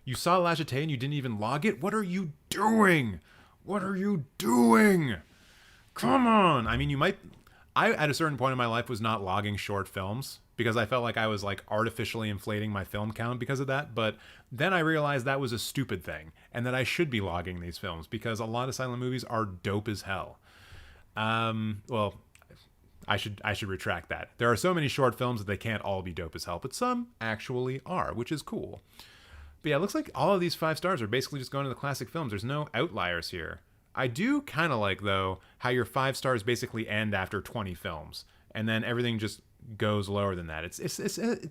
You saw La Jetée and you didn't even log it? What are you doing? What are you doing? Come on. I mean, I, at a certain point in my life, was not logging short films because I felt like I was like artificially inflating my film count because of that. But then I realized that was a stupid thing and that I should be logging these films because a lot of silent movies are dope as hell. Well, I should retract that. There are so many short films that they can't all be dope as hell, but some actually are, which is cool. But yeah, it looks like all of these 5 stars are basically just going to the classic films. There's no outliers here. I do kind of like, though, how your 5 stars basically end after 20 films, and then everything just goes lower than that. It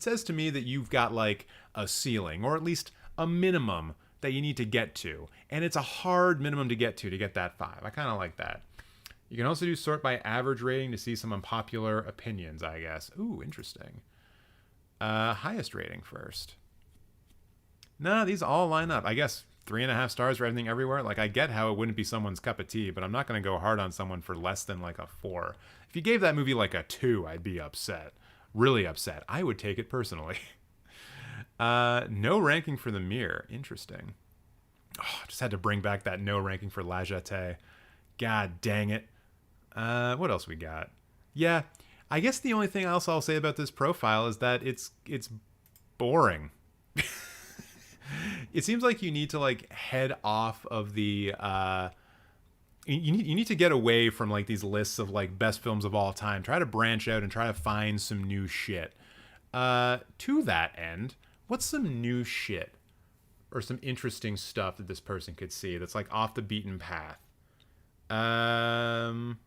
says to me that you've got like a ceiling, or at least a minimum that you need to get to, and it's a hard minimum to get that 5. I kind of like that. You can also do sort by average rating to see some unpopular opinions, I guess. Ooh, interesting. Highest rating first. Nah, these all line up. I guess 3.5 stars for everything everywhere. Like, I get how it wouldn't be someone's cup of tea, but I'm not going to go hard on someone for less than like a 4. If you gave that movie like a 2, I'd be upset. Really upset. I would take it personally. No ranking for The Mirror. Interesting. Oh, just had to bring back that no ranking for La Jetée. God dang it. What else we got? Yeah, I guess the only thing else I'll say about this profile is that it's boring. It seems like you need to like head off of the you need to get away from like these lists of like best films of all time. Try to branch out and try to find some new shit. To that end, what's some new shit or some interesting stuff that this person could see that's like off the beaten path? I'm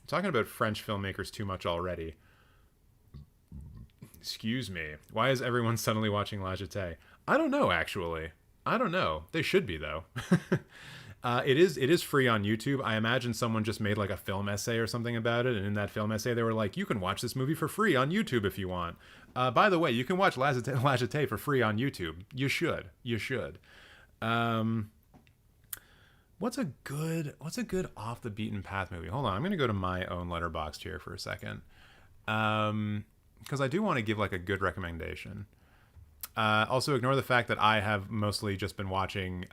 talking about French filmmakers too much already. Excuse me. Why is everyone suddenly watching La Jetée? I don't know, actually. I don't know. They should be though. It is free on YouTube. I imagine someone just made like a film essay or something about it, and in that film essay they were like, you can watch this movie for free on YouTube if you want. By the way, you can watch La Jetée for free on YouTube. You should. What's a good off the beaten path movie? Hold on, I'm gonna go to my own Letterboxd here for a second, because I do want to give like a good recommendation. Also, ignore the fact that I have mostly just been watching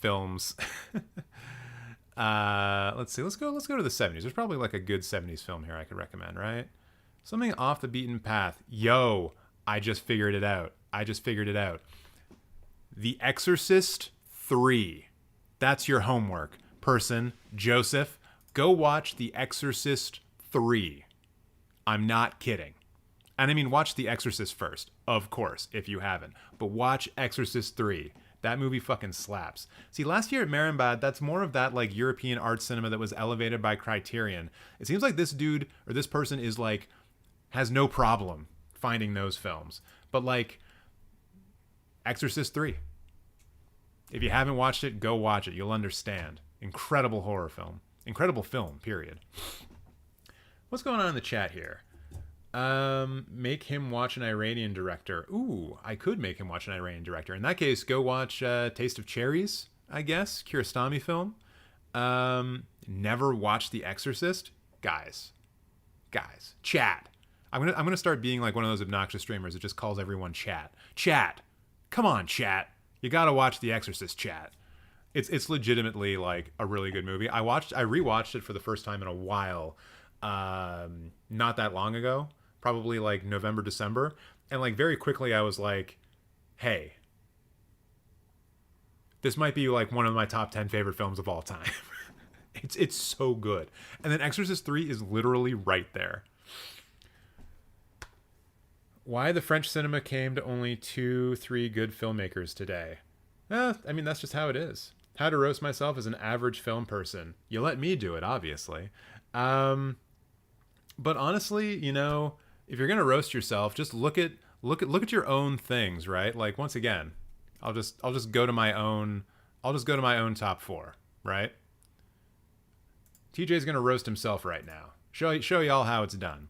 films. Let's see. Let's go to the 70s. There's probably like a good 70s film here I could recommend, right? Something off the beaten path. Yo, I just figured it out. The Exorcist 3. That's your homework, person. Joseph, go watch The Exorcist 3. I'm not kidding. And I mean, watch The Exorcist first, of course, if you haven't. But watch Exorcist 3. That movie fucking slaps. See, last year at Marienbad, that's more of that like European art cinema that was elevated by Criterion. It seems like this dude or this person is like, has no problem finding those films. But like, Exorcist 3. If you haven't watched it, go watch it. You'll understand. Incredible horror film. Incredible film, period. What's going on in the chat here? Make him watch an Iranian director. Ooh, I could make him watch an Iranian director. In that case, go watch Taste of Cherries, I guess. Kiarostami film. Never watched The Exorcist? Guys. Chat. I'm gonna start being like one of those obnoxious streamers that just calls everyone chat. Chat. Come on, chat. You gotta watch The Exorcist, chat. It's legitimately like a really good movie. I rewatched it for the first time in a while, not that long ago, probably like November, December, and like very quickly I was like, hey, this might be like one of my top 10 favorite films of all time. It's so good. And then Exorcist 3 is literally right there. Why the French cinema came to only 2-3 good filmmakers today? I mean, that's just how it is. How to roast myself as an average film person. You let me do it, obviously. But honestly, you know, if you're gonna roast yourself, just look at your own things, right? Like once again, I'll just go to my own top 4, right? TJ's gonna roast himself right now. Show y'all how it's done.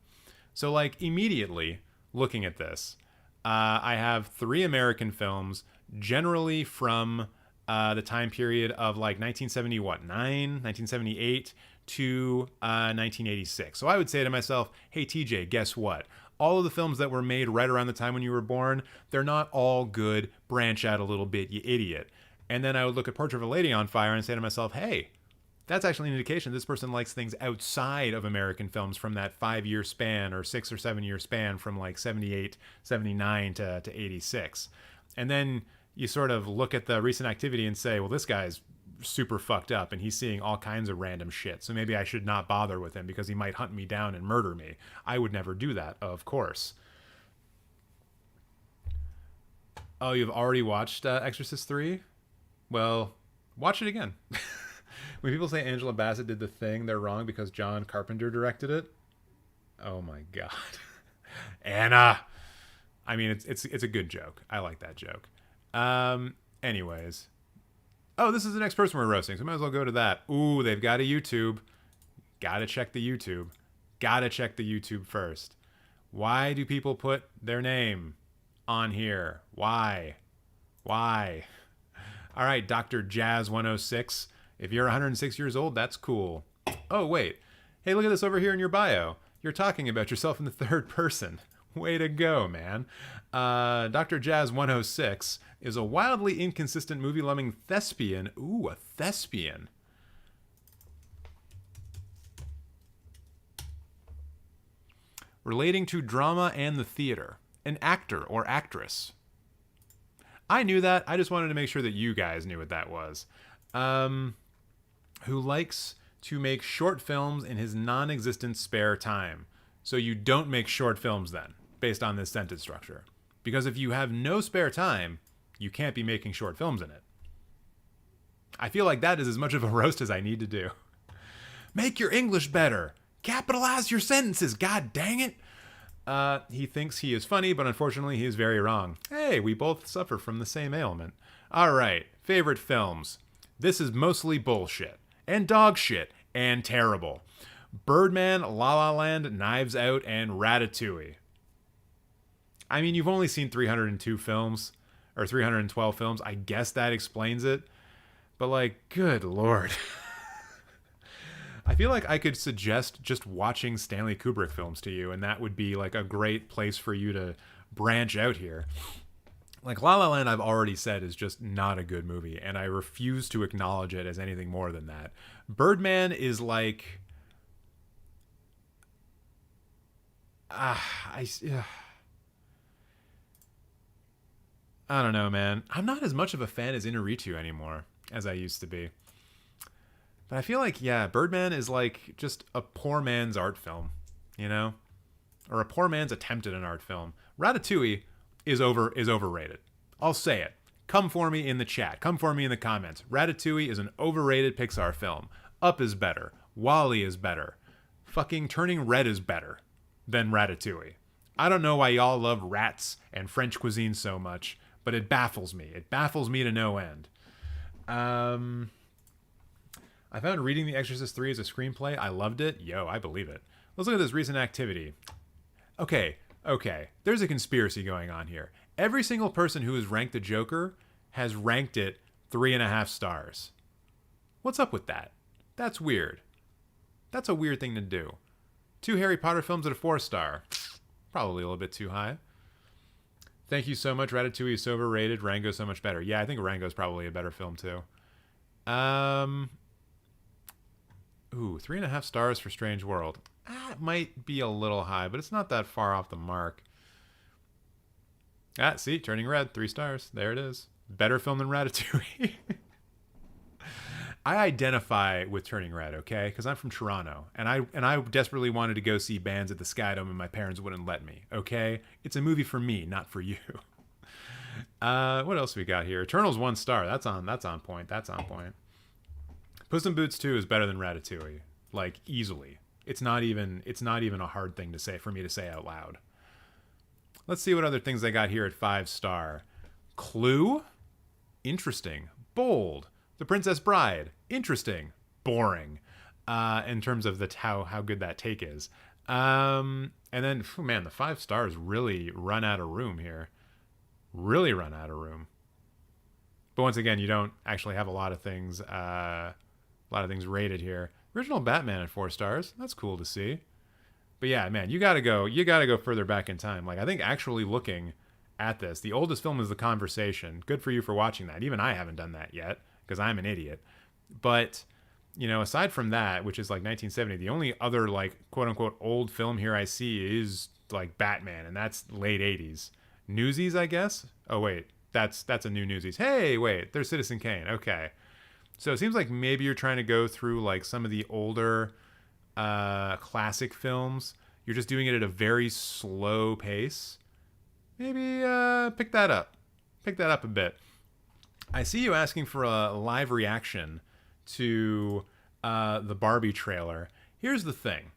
So like immediately looking at this, I have 3 American films, generally from the time period of like 1978 to 1986. So I would say to myself, hey TJ, guess what? All of the films that were made right around the time when you were born, they're not all good. Branch out a little bit, you idiot. And then I would look at Portrait of a Lady on Fire and say to myself, hey, that's actually an indication this person likes things outside of American films from that 5-year span or 6 or 7 year span from like 78, 79 to 86. And then you sort of look at the recent activity and say, well, this guy's super fucked up and he's seeing all kinds of random shit. So maybe I should not bother with him because he might hunt me down and murder me. I would never do that, of course. Oh, you've already watched Exorcist 3? Well, watch it again. When people say Angela Bassett did The Thing, they're wrong because John Carpenter directed it. Oh my God. Anna. I mean, it's a good joke. I like that joke. Anyways. Oh, this is the next person we're roasting, so might as well go to that. Ooh, they've got a YouTube. Gotta check the YouTube. Gotta check the YouTube first. Why do people put their name on here? Why? All right, Dr. Jazz 106. If you're 106 years old, that's cool. Oh, wait. Hey, look at this over here in your bio. You're talking about yourself in the third person. Way to go, man. Dr. Jazz 106 is a wildly inconsistent movie-loving thespian. Ooh, a thespian. Relating to drama and the theater. An actor or actress. I knew that. I just wanted to make sure that you guys knew what that was. Who likes to make short films in his non-existent spare time. So you don't make short films then, based on this sentence structure. Because if you have no spare time, you can't be making short films in it. I feel like that is as much of a roast as I need to do. Make your English better. Capitalize your sentences, god dang it. He thinks he is funny, but unfortunately he is very wrong. Hey, we both suffer from the same ailment. All right, favorite films. This is mostly bullshit and dog shit and terrible. Birdman, La La Land, Knives Out, and Ratatouille. I mean, you've only seen 302 films, or 312 films. I guess that explains it. But, like, good lord. I feel like I could suggest just watching Stanley Kubrick films to you, and that would be, like, a great place for you to branch out here. Like, La La Land, I've already said, is just not a good movie, and I refuse to acknowledge it as anything more than that. Birdman is, like... I don't know, man. I'm not as much of a fan as Inarritu anymore as I used to be. But I feel like, yeah, Birdman is like just a poor man's art film, you know? Or a poor man's attempt at an art film. Ratatouille is overrated. I'll say it. Come for me in the chat. Come for me in the comments. Ratatouille is an overrated Pixar film. Up is better. WALL-E is better. Fucking Turning Red is better than Ratatouille. I don't know why y'all love rats and French cuisine so much, but it baffles me. It baffles me to no end. I found Reading The Exorcist 3 as a screenplay. I loved it. Yo, I believe it. Let's look at this recent activity. Okay. There's a conspiracy going on here. Every single person who has ranked the Joker has ranked it 3.5 stars. What's up with that? That's weird. That's a weird thing to do. 2 Harry Potter films at a 4-star. Probably a little bit too high. Thank you so much. Ratatouille is so overrated. Rango's so much better. Yeah, I think Rango's probably a better film too. 3.5 stars for Strange World. It might be a little high, but it's not that far off the mark. See, Turning Red, 3 stars. There it is. Better film than Ratatouille. I identify with Turning Red, okay? Because I'm from Toronto, and I desperately wanted to go see bands at the Sky Dome, and my parents wouldn't let me, okay? It's a movie for me, not for you. What else we got here? Eternal's 1 star. That's on point. That's on point. Puss in Boots 2 is better than Ratatouille, like easily. It's not even a hard thing to say for me to say out loud. Let's see what other things I got here at 5 star. Clue, interesting, bold. The Princess Bride, interesting, boring, in terms of how good that take is. And then, man, the 5 stars really run out of room here. Really run out of room. But once again, you don't actually have a lot of things rated here. Original Batman at 4 stars. That's cool to see. But yeah, man, you gotta go further back in time. Like, I think actually looking at this, the oldest film is The Conversation. Good for you for watching that. Even I haven't done that yet, because I'm an idiot. But, you know, aside from that, which is like 1970, the only other, like, quote-unquote old film here I see is, like, Batman, and that's late 80s. Newsies, I guess? Oh, wait, that's a new Newsies. Hey, wait, there's Citizen Kane. Okay. So it seems like maybe you're trying to go through, like, some of the older classic films. You're just doing it at a very slow pace. Maybe pick that up. Pick that up a bit. I see you asking for a live reaction to the Barbie trailer. Here's the thing.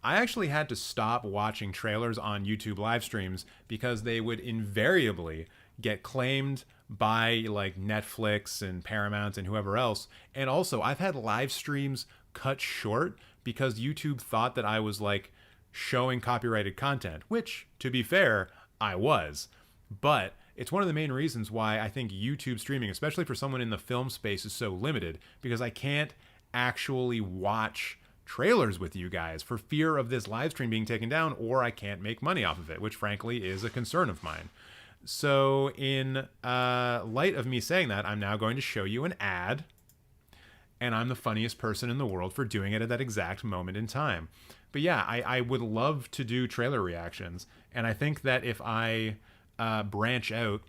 I actually had to stop watching trailers on YouTube live streams because they would invariably get claimed by like Netflix and Paramount and whoever else. And also, I've had live streams cut short because YouTube thought that I was like showing copyrighted content, which, to be fair, I was. But it's one of the main reasons why I think YouTube streaming, especially for someone in the film space, is so limited, because I can't actually watch trailers with you guys for fear of this live stream being taken down, or I can't make money off of it, which frankly is a concern of mine. So in light of me saying that, I'm now going to show you an ad, and I'm the funniest person in the world for doing it at that exact moment in time. But yeah, I would love to do trailer reactions, and I think that if I branch out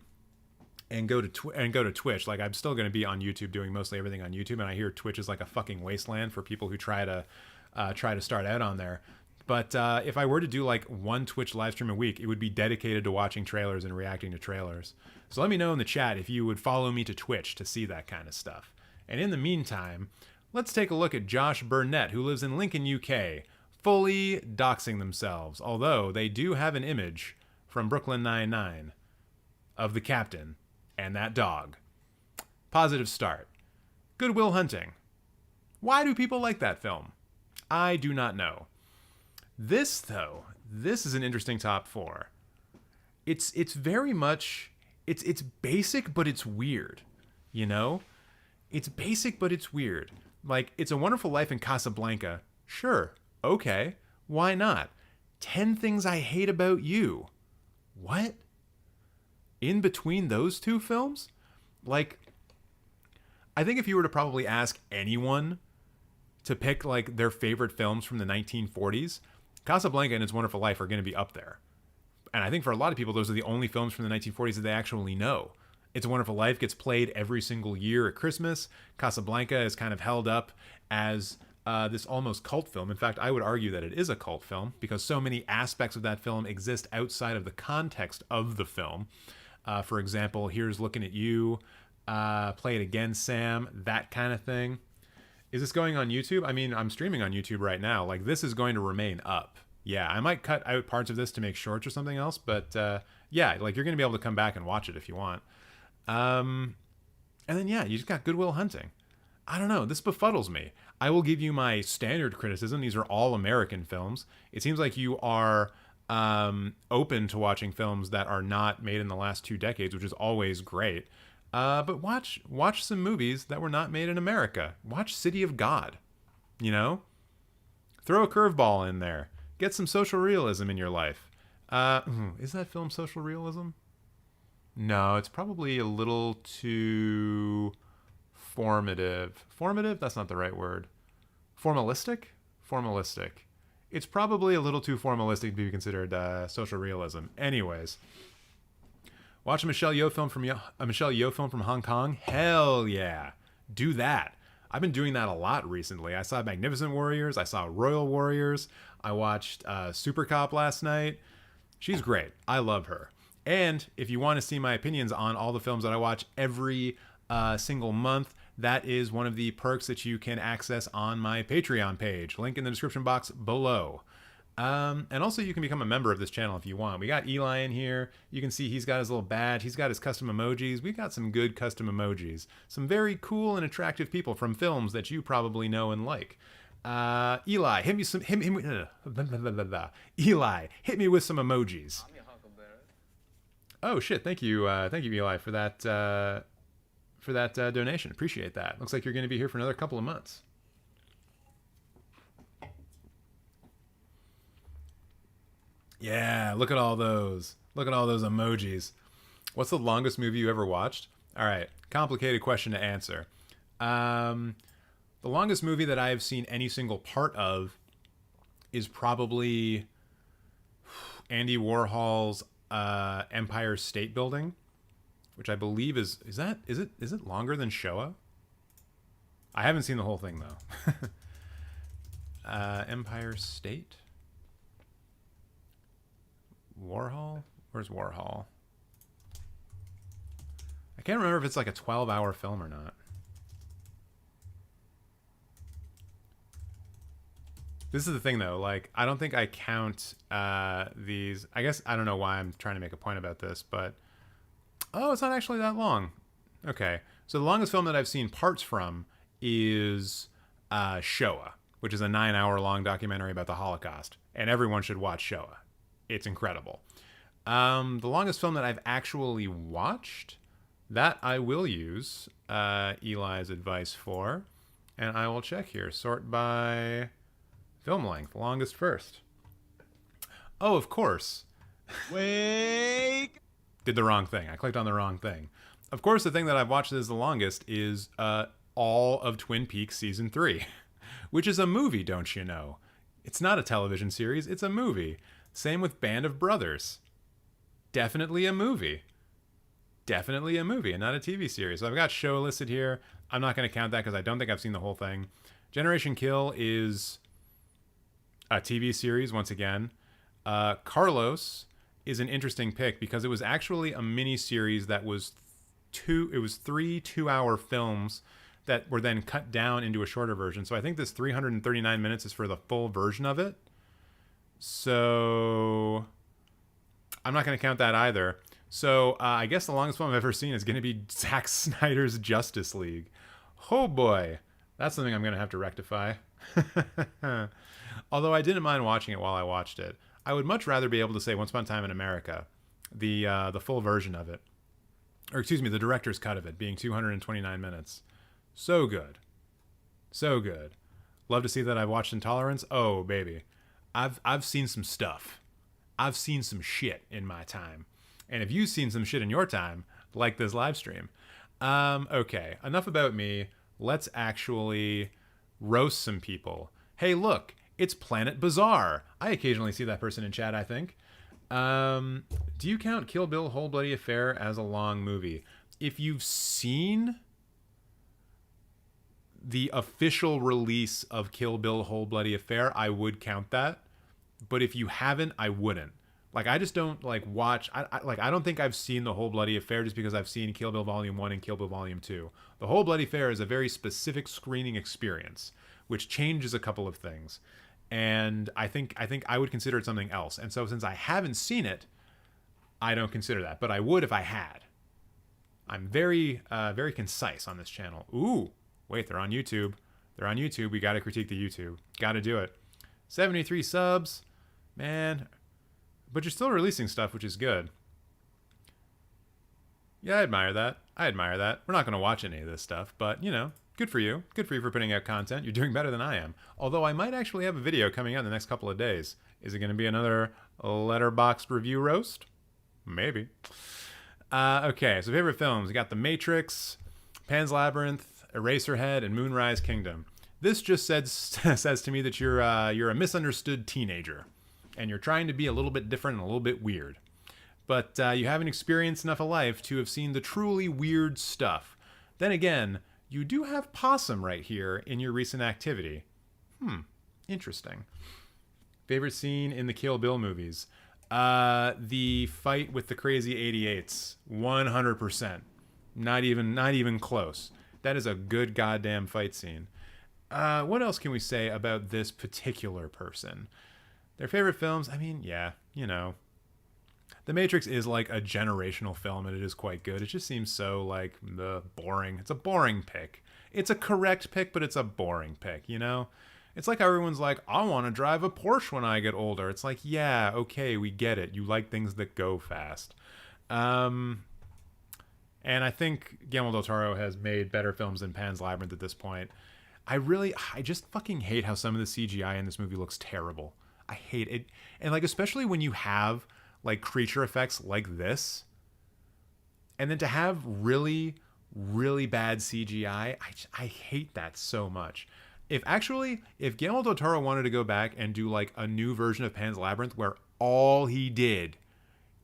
and go to Twitch, like I'm still going to be on YouTube doing mostly everything on YouTube, and I hear Twitch is like a fucking wasteland for people who try to start out on there. But if I were to do like one Twitch live stream a week, it would be dedicated to watching trailers and reacting to trailers. So let me know in the chat if you would follow me to Twitch to see that kind of stuff. And in the meantime, let's take a look at Josh Burnett, who lives in Lincoln, UK. fully doxing themselves, although they do have an image from Brooklyn Nine-Nine of the captain and that dog. Positive start. Good Will Hunting. Why do people like that film? I do not know. This, though, this is an interesting top 4. It's very much, it's basic, but it's weird, you know? It's basic, but it's weird. Like, It's a Wonderful Life in Casablanca. Sure, okay, why not? 10 Things I Hate About You. What? In between those two films? Like, I think if you were to probably ask anyone to pick, like, their favorite films from the 1940s, Casablanca and It's a Wonderful Life are going to be up there. And I think for a lot of people, those are the only films from the 1940s that they actually know. It's a Wonderful Life gets played every single year at Christmas. Casablanca is kind of held up as this almost cult film. In fact, I would argue that it is a cult film because so many aspects of that film exist outside of the context of the film. For example, Here's Looking at You, Play It Again, Sam, that kind of thing. Is this going on YouTube? I mean, I'm streaming on YouTube right now. Like, this is going to remain up. Yeah, I might cut out parts of this to make shorts or something else, but yeah, like, you're going to be able to come back and watch it if you want. And then, yeah, you just got Good Will Hunting. I don't know, this befuddles me. I will give you my standard criticism. These are all American films. It seems like you are open to watching films that are not made in the last 2 decades, which is always great. But watch some movies that were not made in America. Watch City of God, you know? Throw a curveball in there. Get some social realism in your life. Is that film social realism? No, it's probably a little too formative. Formative? That's not the right word. Formalistic? Formalistic. It's probably a little too formalistic to be considered social realism. Anyways, watch a Michelle Yeoh film from Hong Kong. Hell yeah, do that. I've been doing that a lot recently. I saw Magnificent Warriors. I saw Royal Warriors. I watched Super Cop last night. She's great. I love her. And if you want to see my opinions on all the films that I watch every single month, that is one of the perks that you can access on my Patreon page. Link in the description box below. And also you can become a member of this channel if you want. We got Eli in here. You can see he's got his little badge. He's got his custom emojis. We've got some good custom emojis. Some very cool and attractive people from films that you probably know and like. Eli, hit me some. Eli, hit me with some emojis. Oh shit! Thank you, Eli, for that donation. Appreciate that. Looks like you're going to be here for another couple of months. Yeah, look at all those. Look at all those emojis. What's the longest movie you ever watched? All right, complicated question to answer. The longest movie that I have seen any single part of is probably Andy Warhol's Empire State Building, which I believe is it longer than Shoah? I haven't seen the whole thing though. Empire State? Warhol? Where's Warhol? I can't remember if it's like a 12-hour film or not. This is the thing though, like, I don't think I count these. I guess, I don't know why I'm trying to make a point about this, but oh, it's not actually that long. Okay, so the longest film that I've seen parts from is Shoah, which is a 9-hour long documentary about the Holocaust, and everyone should watch Shoah. It's incredible. The longest film that I've actually watched, that I will use Eli's advice for, and I will check here. Sort by film length. Longest first. Oh, of course. Wake! Did the wrong thing. I clicked on the wrong thing. Of course, the thing that I've watched that is the longest is all of Twin Peaks Season 3, which is a movie, don't you know? It's not a television series, it's a movie. Same with Band of Brothers. Definitely a movie. Definitely a movie and not a TV series. So I've got Show listed here. I'm not going to count that because I don't think I've seen the whole thing. Generation Kill is a TV series, once again. Carlos is an interesting pick because it was actually a mini series that was three 2-hour films that were then cut down into a shorter version. So I think this 339 minutes is for the full version of it. So I'm not going to count that either. So I guess the longest film I've ever seen is going to be Zack Snyder's Justice League. Oh boy, that's something I'm going to have to rectify. Although I didn't mind watching it while I watched it. I would much rather be able to say Once Upon a Time in America, the full version of it. Or excuse me, the director's cut of it being 229 minutes. So good. So good. Love to see that I've watched Intolerance. Oh, baby. I've seen some stuff. I've seen some shit in my time. And if you've seen some shit in your time, like this live stream. Okay, enough about me. Let's actually roast some people. Hey, look, it's Planet Bizarre. I occasionally see that person in chat, I think. Do you count Kill Bill Whole Bloody Affair as a long movie? If you've seen the official release of Kill Bill Whole Bloody Affair, I would count that. But if you haven't, I wouldn't. Like, I just don't, like, watch... I don't think I've seen The Whole Bloody Affair just because I've seen Kill Bill Volume 1 and Kill Bill Volume 2. The Whole Bloody Affair is a very specific screening experience, which changes a couple of things. And I think I would consider it something else. And so since I haven't seen it, I don't consider that. But I would if I had. I'm very concise on this channel. Ooh, wait, they're on YouTube. They're on YouTube. We got to critique the YouTube. Got to do it. 73 subs. Man... But you're still releasing stuff, which is good. Yeah, I admire that. We're not going to watch any of this stuff, but, you know, good for you. Good for you for putting out content. You're doing better than I am. Although I might actually have a video coming out in the next couple of days. Is it going to be another Letterboxd review roast? Maybe. Okay, so favorite films. We got The Matrix, Pan's Labyrinth, Eraserhead, and Moonrise Kingdom. This just says to me that you're a misunderstood teenager. And you're trying to be a little bit different and a little bit weird. But you haven't experienced enough of life to have seen the truly weird stuff. Then again, you do have possum right here in your recent activity. Interesting. Favorite scene in the Kill Bill movies? The fight with the crazy 88s. 100%. Not even close. That is a good goddamn fight scene. What else can we say about this particular person? Their favorite films, I mean, yeah, you know. The Matrix is like a generational film, and it is quite good. It just seems so, like, boring. It's a boring pick. It's a correct pick, but it's a boring pick, you know? It's like everyone's like, I want to drive a Porsche when I get older. It's like, yeah, okay, we get it. You like things that go fast. And I think Guillermo del Toro has made better films than Pan's Labyrinth at this point. I just fucking hate how some of the CGI in this movie looks terrible. I hate it. And, like, especially when you have, like, creature effects like this, and then to have really, really bad CGI, I hate that so much. If Guillermo del Toro wanted to go back and do, like, a new version of Pan's Labyrinth where all he did,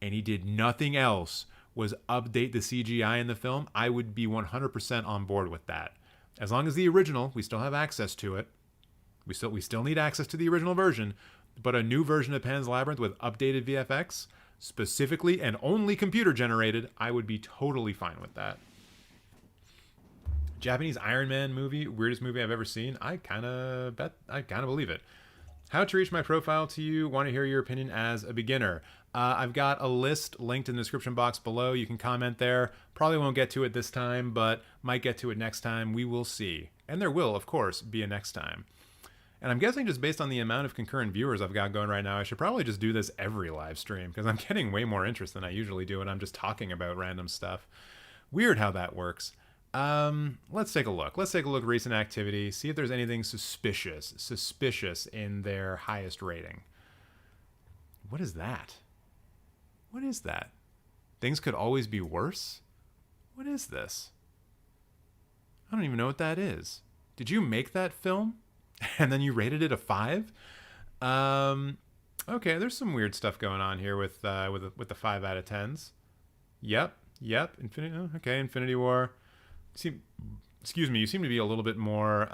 and he did nothing else, was update the CGI in the film, I would be 100% on board with that. As long as the original, we still have access to it. We still need access to the original version. But a new version of Pan's Labyrinth with updated VFX, specifically and only computer generated, I would be totally fine with that. Japanese Iron Man movie, weirdest movie I've ever seen. I kind of believe it. How to reach my profile to you. Want to hear your opinion as a beginner. I've got a list linked in the description box below. You can comment there. Probably won't get to it this time, but might get to it next time. We will see. And there will, of course, be a next time. And I'm guessing just based on the amount of concurrent viewers I've got going right now, I should probably just do this every live stream because I'm getting way more interest than I usually do when I'm just talking about random stuff. Weird how that works. Let's take a look. Let's take a look at recent activity, see if there's anything suspicious in their highest rating. What is that? What is that? Things could always be worse? What is this? I don't even know what that is. Did you make that film? And then you rated it a 5? Okay, there's some weird stuff going on here with the 5 out of 10s. Yep. Infinity War. Excuse me, you seem to be a little bit more,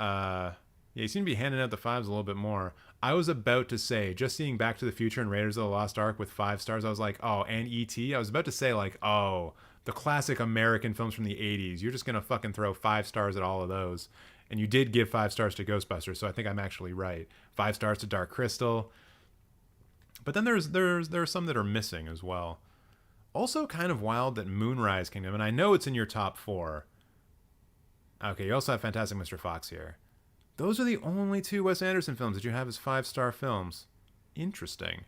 you seem to be handing out the 5s a little bit more. I was about to say, just seeing Back to the Future and Raiders of the Lost Ark with 5 stars, I was like, oh, and E.T.? I was about to say, like, oh, the classic American films from the 80s. You're just going to fucking throw 5 stars at all of those. And you did give 5 stars to Ghostbusters, so I think I'm actually right. 5 stars to Dark Crystal. But then there are some that are missing as well. Also kind of wild that Moonrise Kingdom, and I know it's in your top 4. Okay, you also have Fantastic Mr. Fox here. Those are the only 2 Wes Anderson films that you have as 5-star films. Interesting.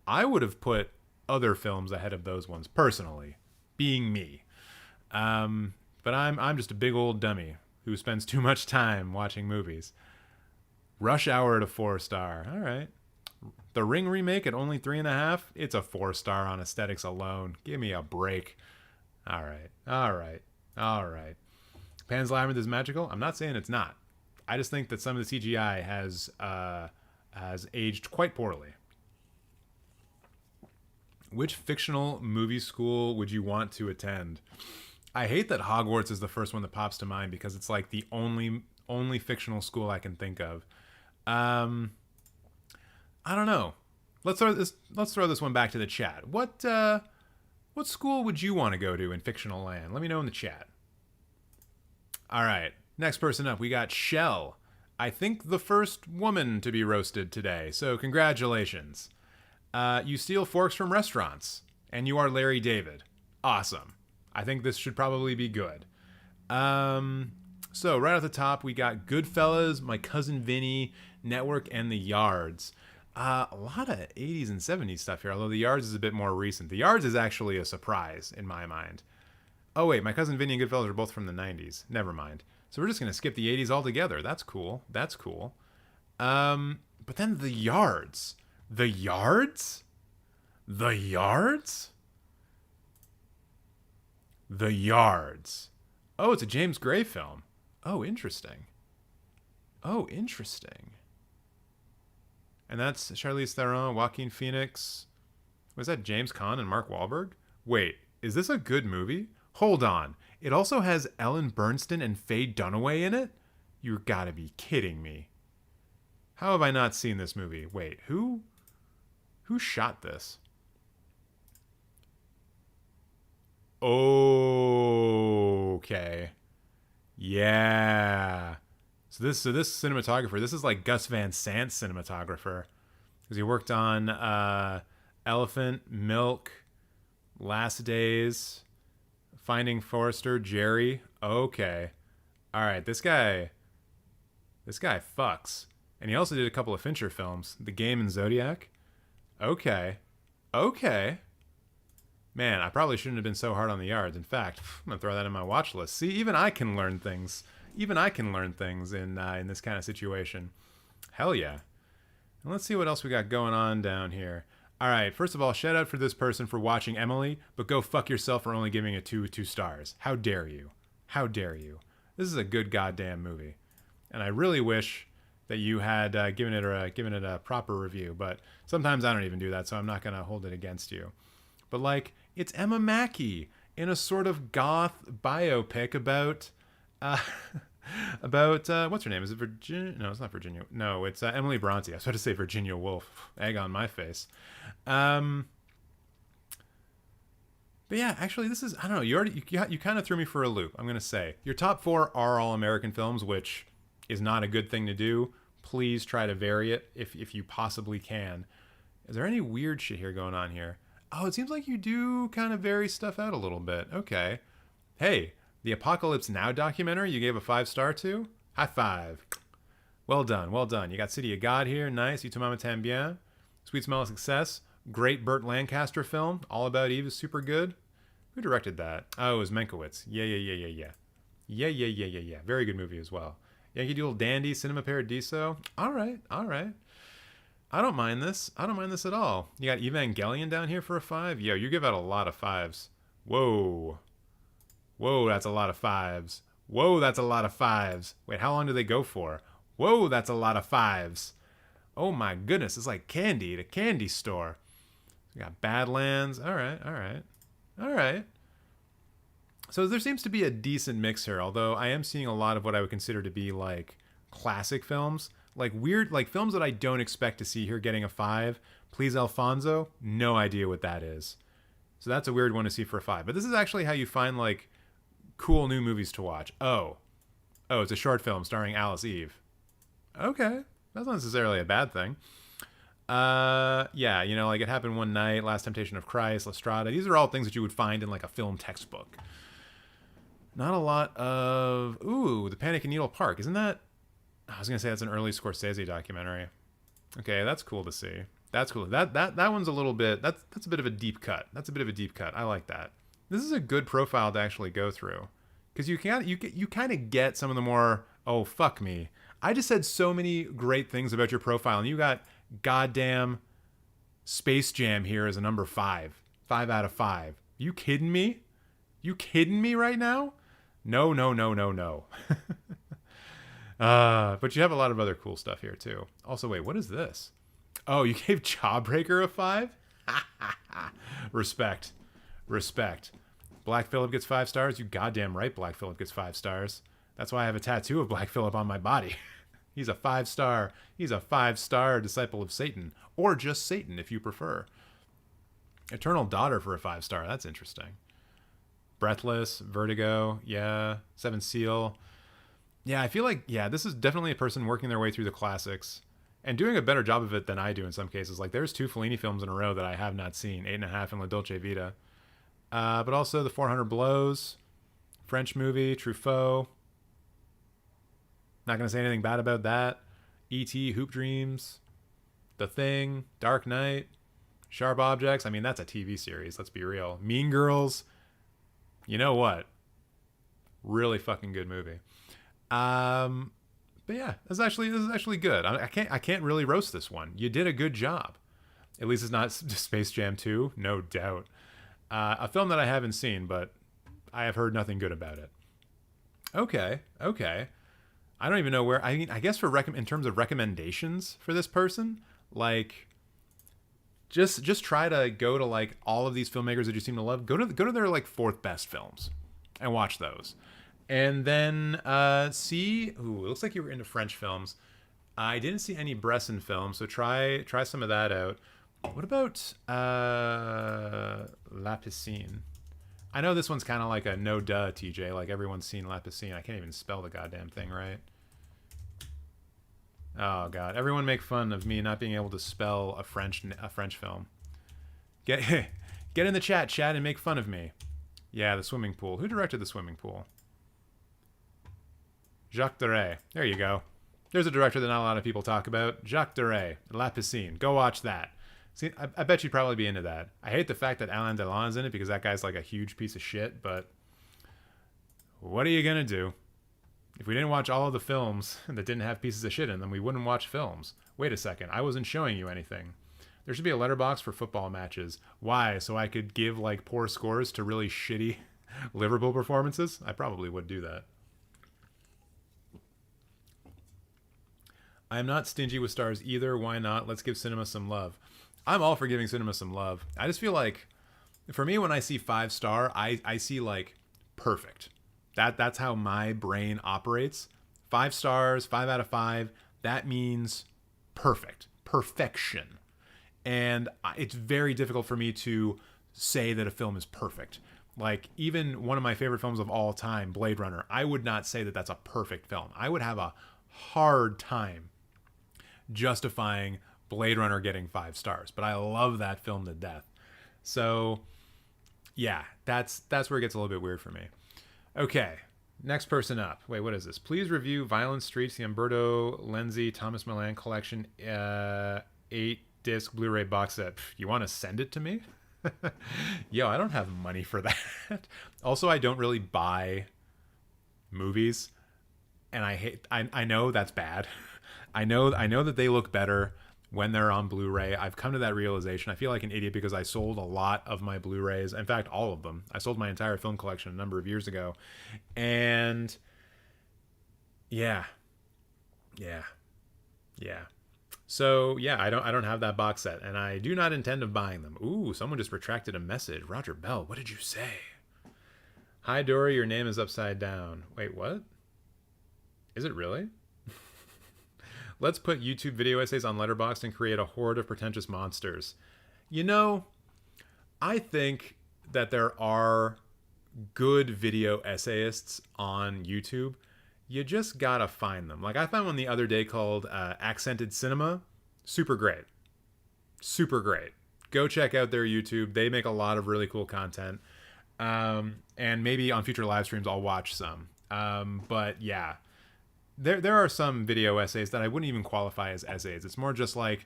I would have put other films ahead of those ones, personally, being me. But I'm just a big old dummy who spends too much time watching movies. Rush Hour at a 4-star. All right. The Ring remake at only 3.5. It's a 4-star on aesthetics alone. Give me a break. All right. Pan's Labyrinth is magical. I'm not saying it's not. I just think that some of the CGI has aged quite poorly. Which fictional movie school would you want to attend? I hate that Hogwarts is the first one that pops to mind because it's like the only fictional school I can think of. I don't know. Let's throw this one back to the chat. What school would you want to go to in fictional land? Let me know in the chat. All right. Next person up, we got Shell. I think the first woman to be roasted today. So congratulations. You steal forks from restaurants, and you are Larry David. Awesome. I think this should probably be good. So right at the top, we got Goodfellas, My Cousin Vinny, Network, and The Yards. A lot of 80s and 70s stuff here, although The Yards is a bit more recent. The Yards is actually a surprise in my mind. Oh wait, My Cousin Vinny and Goodfellas are both from the 90s. Never mind. So we're just going to skip the 80s altogether. That's cool. But then The Yards. The Yards? The Yards? The Yards. Oh, it's a James Gray film. Oh, interesting. And that's Charlize Theron, Joaquin Phoenix. Was that James Caan and Mark Wahlberg? Wait, is this a good movie? Hold on. It also has Ellen Burstyn and Faye Dunaway in it? You gotta be kidding me. How have I not seen this movie? Wait, who shot this? Okay. Yeah. So this cinematographer, this is like Gus Van Sant's cinematographer. Because he worked on Elephant, Milk, Last Days, Finding Forrester, Jerry. Okay. All right, this guy fucks. And he also did a couple of Fincher films, The Game and Zodiac. Okay. Man, I probably shouldn't have been so hard on The Yards. In fact, I'm going to throw that in my watch list. See, even I can learn things. In this kind of situation. Hell yeah. And let's see what else we got going on down here. All right, first of all, shout out for this person for watching Emily, but go fuck yourself for only giving it 2 stars. How dare you? This is a good goddamn movie. And I really wish that you had given it a proper review, but sometimes I don't even do that, so I'm not going to hold it against you. But like, it's Emma Mackey in a sort of goth biopic about what's her name? Is it Virginia? No, it's not Virginia. No, it's Emily Bronte. I was about to say Virginia Woolf. Egg on my face. But yeah, actually, this is, I don't know. You kind of threw me for a loop. I'm gonna say your top 4 are all American films, which is not a good thing to do. Please try to vary it if you possibly can. Is there any weird shit here going on here? Oh, it seems like you do kind of vary stuff out a little bit. Okay. Hey, the Apocalypse Now documentary you gave a 5-star to? High five. Well done. You got City of God here. Nice. You Mama Tambien. Sweet Smell of Success. Great Burt Lancaster film. All About Eve is super good. Who directed that? Oh, it was Mankiewicz. Yeah. Very good movie as well. Yankee Doodle Dandy, Cinema Paradiso. All right. I don't mind this at all. You got Evangelion down here for a 5. Yo, you give out a lot of 5s. Whoa, that's a lot of 5s. Wait, how long do they go for? Whoa, that's a lot of 5s. Oh my goodness, it's like candy at a candy store. We got Badlands. All right. So there seems to be a decent mix here, although I am seeing a lot of what I would consider to be like classic films. Like weird, like films that I don't expect to see here getting a 5. Please Alfonso, no idea what that is. So that's a weird one to see for a 5. But this is actually how you find like cool new movies to watch. Oh, it's a short film starring Alice Eve. Okay, that's not necessarily a bad thing. Yeah, you know, like It Happened One Night, Last Temptation of Christ, La Strada. These are all things that you would find in like a film textbook. Not a lot of... Ooh, The Panic in Needle Park. Isn't that... I was going to say that's an early Scorsese documentary. Okay, that's cool to see. That's cool. That one's a little bit... That's a bit of a deep cut. That's a bit of a deep cut. I like that. This is a good profile to actually go through. Because you kind of get some of the more... Oh, fuck me. I just said so many great things about your profile, and you got goddamn Space Jam here as a number 5. 5 out of 5. You kidding me? You kidding me right now? No. But you have a lot of other cool stuff here, too. Also, wait, what is this? Oh, you gave Jawbreaker a 5? Respect. Black Phillip gets 5 stars? You goddamn right Black Phillip gets 5 stars. That's why I have a tattoo of Black Phillip on my body. He's a 5-star. He's a 5-star disciple of Satan. Or just Satan, if you prefer. Eternal Daughter for a 5-star. That's interesting. Breathless, Vertigo, yeah. Seven Seal. Yeah, I feel like, this is definitely a person working their way through the classics and doing a better job of it than I do in some cases. Like, there's 2 Fellini films in a row that I have not seen, 8.5 and La Dolce Vita. But also The 400 Blows, French movie, Truffaut. Not going to say anything bad about that. E.T., Hoop Dreams, The Thing, Dark Knight, Sharp Objects. I mean, that's a TV series, let's be real. Mean Girls. You know what? Really fucking good movie. But yeah, this is actually good. I can't really roast this one. You did a good job. At least it's not Space Jam 2, no doubt. A film that I haven't seen, but I have heard nothing good about it. Okay. I don't even know where. I mean, I guess in terms of recommendations for this person, like, just try to go to like all of these filmmakers that you seem to love. Go to their like 4th best films, and watch those, and then see. Ooh, it looks like you were into French films. I didn't see any Bresson films, so try some of that out. What about La Piscine? I know this one's kind of like a no duh, TJ. Like, everyone's seen La Piscine. I can't even spell the goddamn thing right. Oh god, everyone make fun of me not being able to spell a French film. Get in the chat, and make fun of me. Yeah, The Swimming Pool. Who directed The Swimming Pool? Jacques Deray. There you go. There's a director that not a lot of people talk about. Jacques Deray, La Piscine. Go watch that. See, I bet you'd probably be into that. I hate the fact that Alain Delon's in it because that guy's like a huge piece of shit, but what are you gonna do? If we didn't watch all of the films that didn't have pieces of shit in them, we wouldn't watch films. Wait a second, I wasn't showing you anything. There should be a Letterboxd for football matches. Why? So I could give like poor scores to really shitty Liverpool performances? I probably would do that. I am not stingy with stars either. Why not? Let's give cinema some love. I'm all for giving cinema some love. I just feel like, for me, when I see 5-star, I see like perfect. That's how my brain operates. 5 stars, 5 out of 5. That means perfect, perfection. And it's very difficult for me to say that a film is perfect. Like, even one of my favorite films of all time, Blade Runner, I would not say that that's a perfect film. I would have a hard time justifying Blade Runner getting 5 stars, but I love that film to death. So yeah, that's where it gets a little bit weird for me. Okay, next person up. Wait, what is this? Please review Violent Streets, the Umberto Lenzi Thomas Milan collection, 8-disc Blu-ray box set. You want to send it to me? Yo, I don't have money for that. Also, I don't really buy movies, and I know that's bad. I know that they look better when they're on Blu-ray. I've come to that realization. I feel like an idiot because I sold a lot of my Blu-rays. In fact, all of them. I sold my entire film collection a number of years ago. And yeah. So yeah, I don't have that box set, and I do not intend of buying them. Ooh, someone just retracted a message. Roger Bell, what did you say? Hi Dory, your name is upside down. Wait, what? Is it really? Let's put YouTube video essays on Letterboxd and create a horde of pretentious monsters. You know, I think that there are good video essayists on YouTube. You just gotta find them. Like, I found one the other day called Accented Cinema. Super great. super great. Go check out their YouTube. They make a lot of really cool content. And maybe on future live streams I'll watch some. But yeah, there are some video essays that I wouldn't even qualify as essays. It's more just like,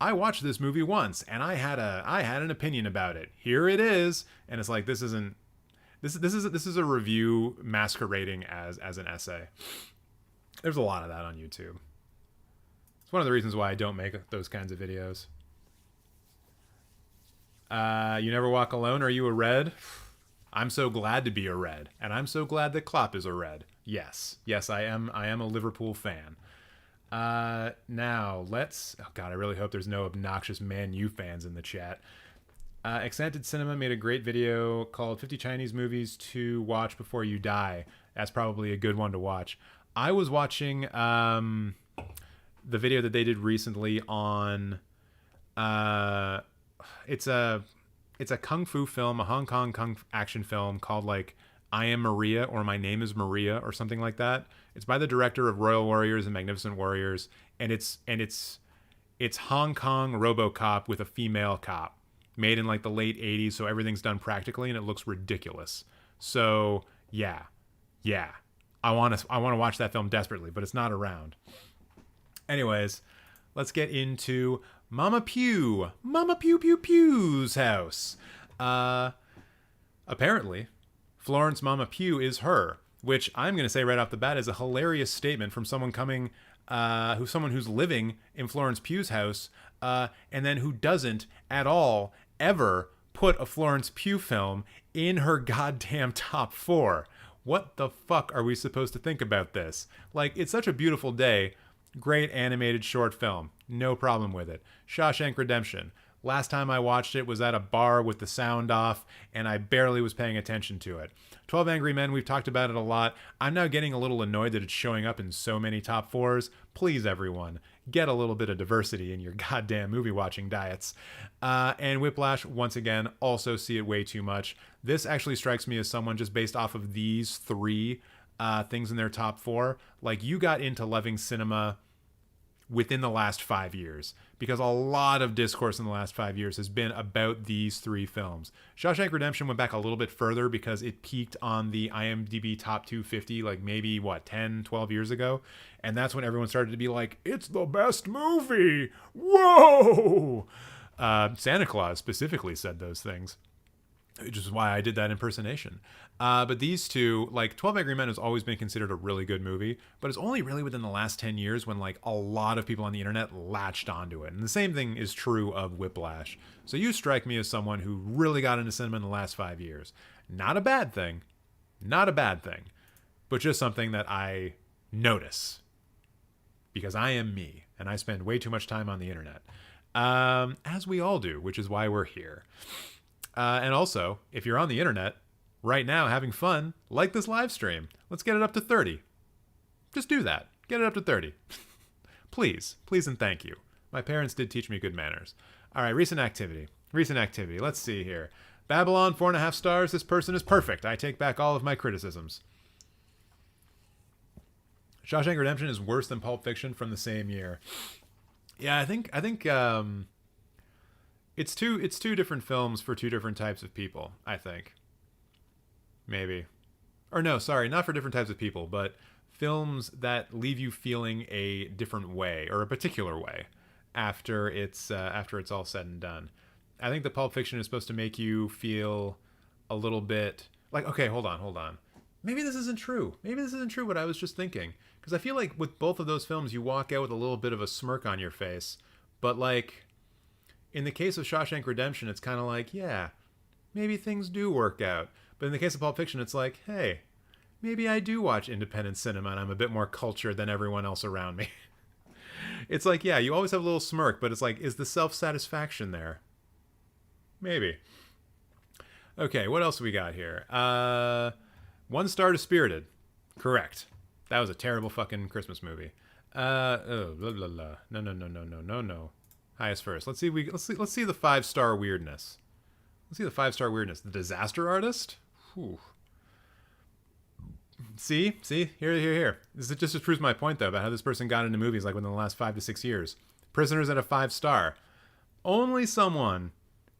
I watched this movie once and I had an opinion about it. Here it is. And it's like, this is a review masquerading as an essay. There's a lot of that on YouTube. It's one of the reasons why I don't make those kinds of videos. You never walk alone. Are you a red? I'm so glad to be a red, and I'm so glad that Klopp is a red. Yes, I am a Liverpool fan. Now let's. Oh God, I really hope there's no obnoxious Man U fans in the chat. Excited Cinema made a great video called 50 Chinese Movies to Watch Before You Die. That's probably a good one to watch. I was watching the video that they did recently on it's a kung fu film, a Hong Kong kung action film called like I Am Maria or My Name is Maria or something like that. It's by the director of Royal Warriors and Magnificent Warriors, and it's Hong Kong RoboCop with a female cop, made in like the late 80s, so everything's done practically and it looks ridiculous. So yeah. I want to watch that film desperately, but it's not around. Anyways, let's get into Mama Pew Pew Pew's house. Apparently, Florence Mama Pew is her, which I'm going to say right off the bat is a hilarious statement from someone who's living in Florence Pugh's house, and then who doesn't at all ever put a Florence Pugh film in her goddamn top 4. What the fuck are we supposed to think about this? Like, it's such a beautiful day. Great animated short film. No problem with it. Shawshank Redemption. Last time I watched it was at a bar with the sound off, and I barely was paying attention to it. 12 Angry Men, we've talked about it a lot. I'm now getting a little annoyed that it's showing up in so many top 4s. Please, everyone, get a little bit of diversity in your goddamn movie-watching diets. And Whiplash, once again, also see it way too much. This actually strikes me as someone just based off of these 3 things in their top 4. Like, you got into loving cinema within the last 5 years, because a lot of discourse in the last 5 years has been about these 3 films. Shawshank Redemption went back a little bit further because it peaked on the IMDb top 250 like maybe 10, 12 years ago, and that's when everyone started to be like, it's the best movie, whoa. Santa Claus specifically said those things, which is why I did that impersonation. But these two, like 12 Angry Men has always been considered a really good movie, but it's only really within the last 10 years when like a lot of people on the internet latched onto it. And the same thing is true of Whiplash. So you strike me as someone who really got into cinema in the last 5 years. Not a bad thing, but just something that I notice because I am me and I spend way too much time on the internet. As we all do, which is why we're here. And also, if you're on the internet right now having fun, like this live stream, let's get it up to 30. Just do that. Get it up to 30. Please and thank you. My parents did teach me good manners. All right, recent activity. Let's see here. Babylon, 4.5 stars. This person is perfect. I take back all of my criticisms. Shawshank Redemption is worse than Pulp Fiction from the same year. Yeah, I think it's two different films for two different types of people, I think. Maybe. Or no, sorry, not for different types of people, but films that leave you feeling a different way or a particular way after it's all said and done. I think the Pulp Fiction is supposed to make you feel a little bit like, okay, hold on. Maybe this isn't true. What I was just thinking. Because I feel like with both of those films, you walk out with a little bit of a smirk on your face. But like, in the case of Shawshank Redemption, it's kind of like, yeah, maybe things do work out. But in the case of Pulp Fiction, it's like, hey, maybe I do watch independent cinema and I'm a bit more cultured than everyone else around me. It's like, yeah, you always have a little smirk, but it's like, is the self-satisfaction there? Maybe. Okay, what else we got here? 1 star to Spirited. Correct. That was a terrible fucking Christmas movie. No. Highest first. Let's see the 5-star weirdness. The Disaster Artist? Whew. See? Here. This just proves my point, though, about how this person got into movies like within the last 5 to 6 years. Prisoners at a 5 star. Only someone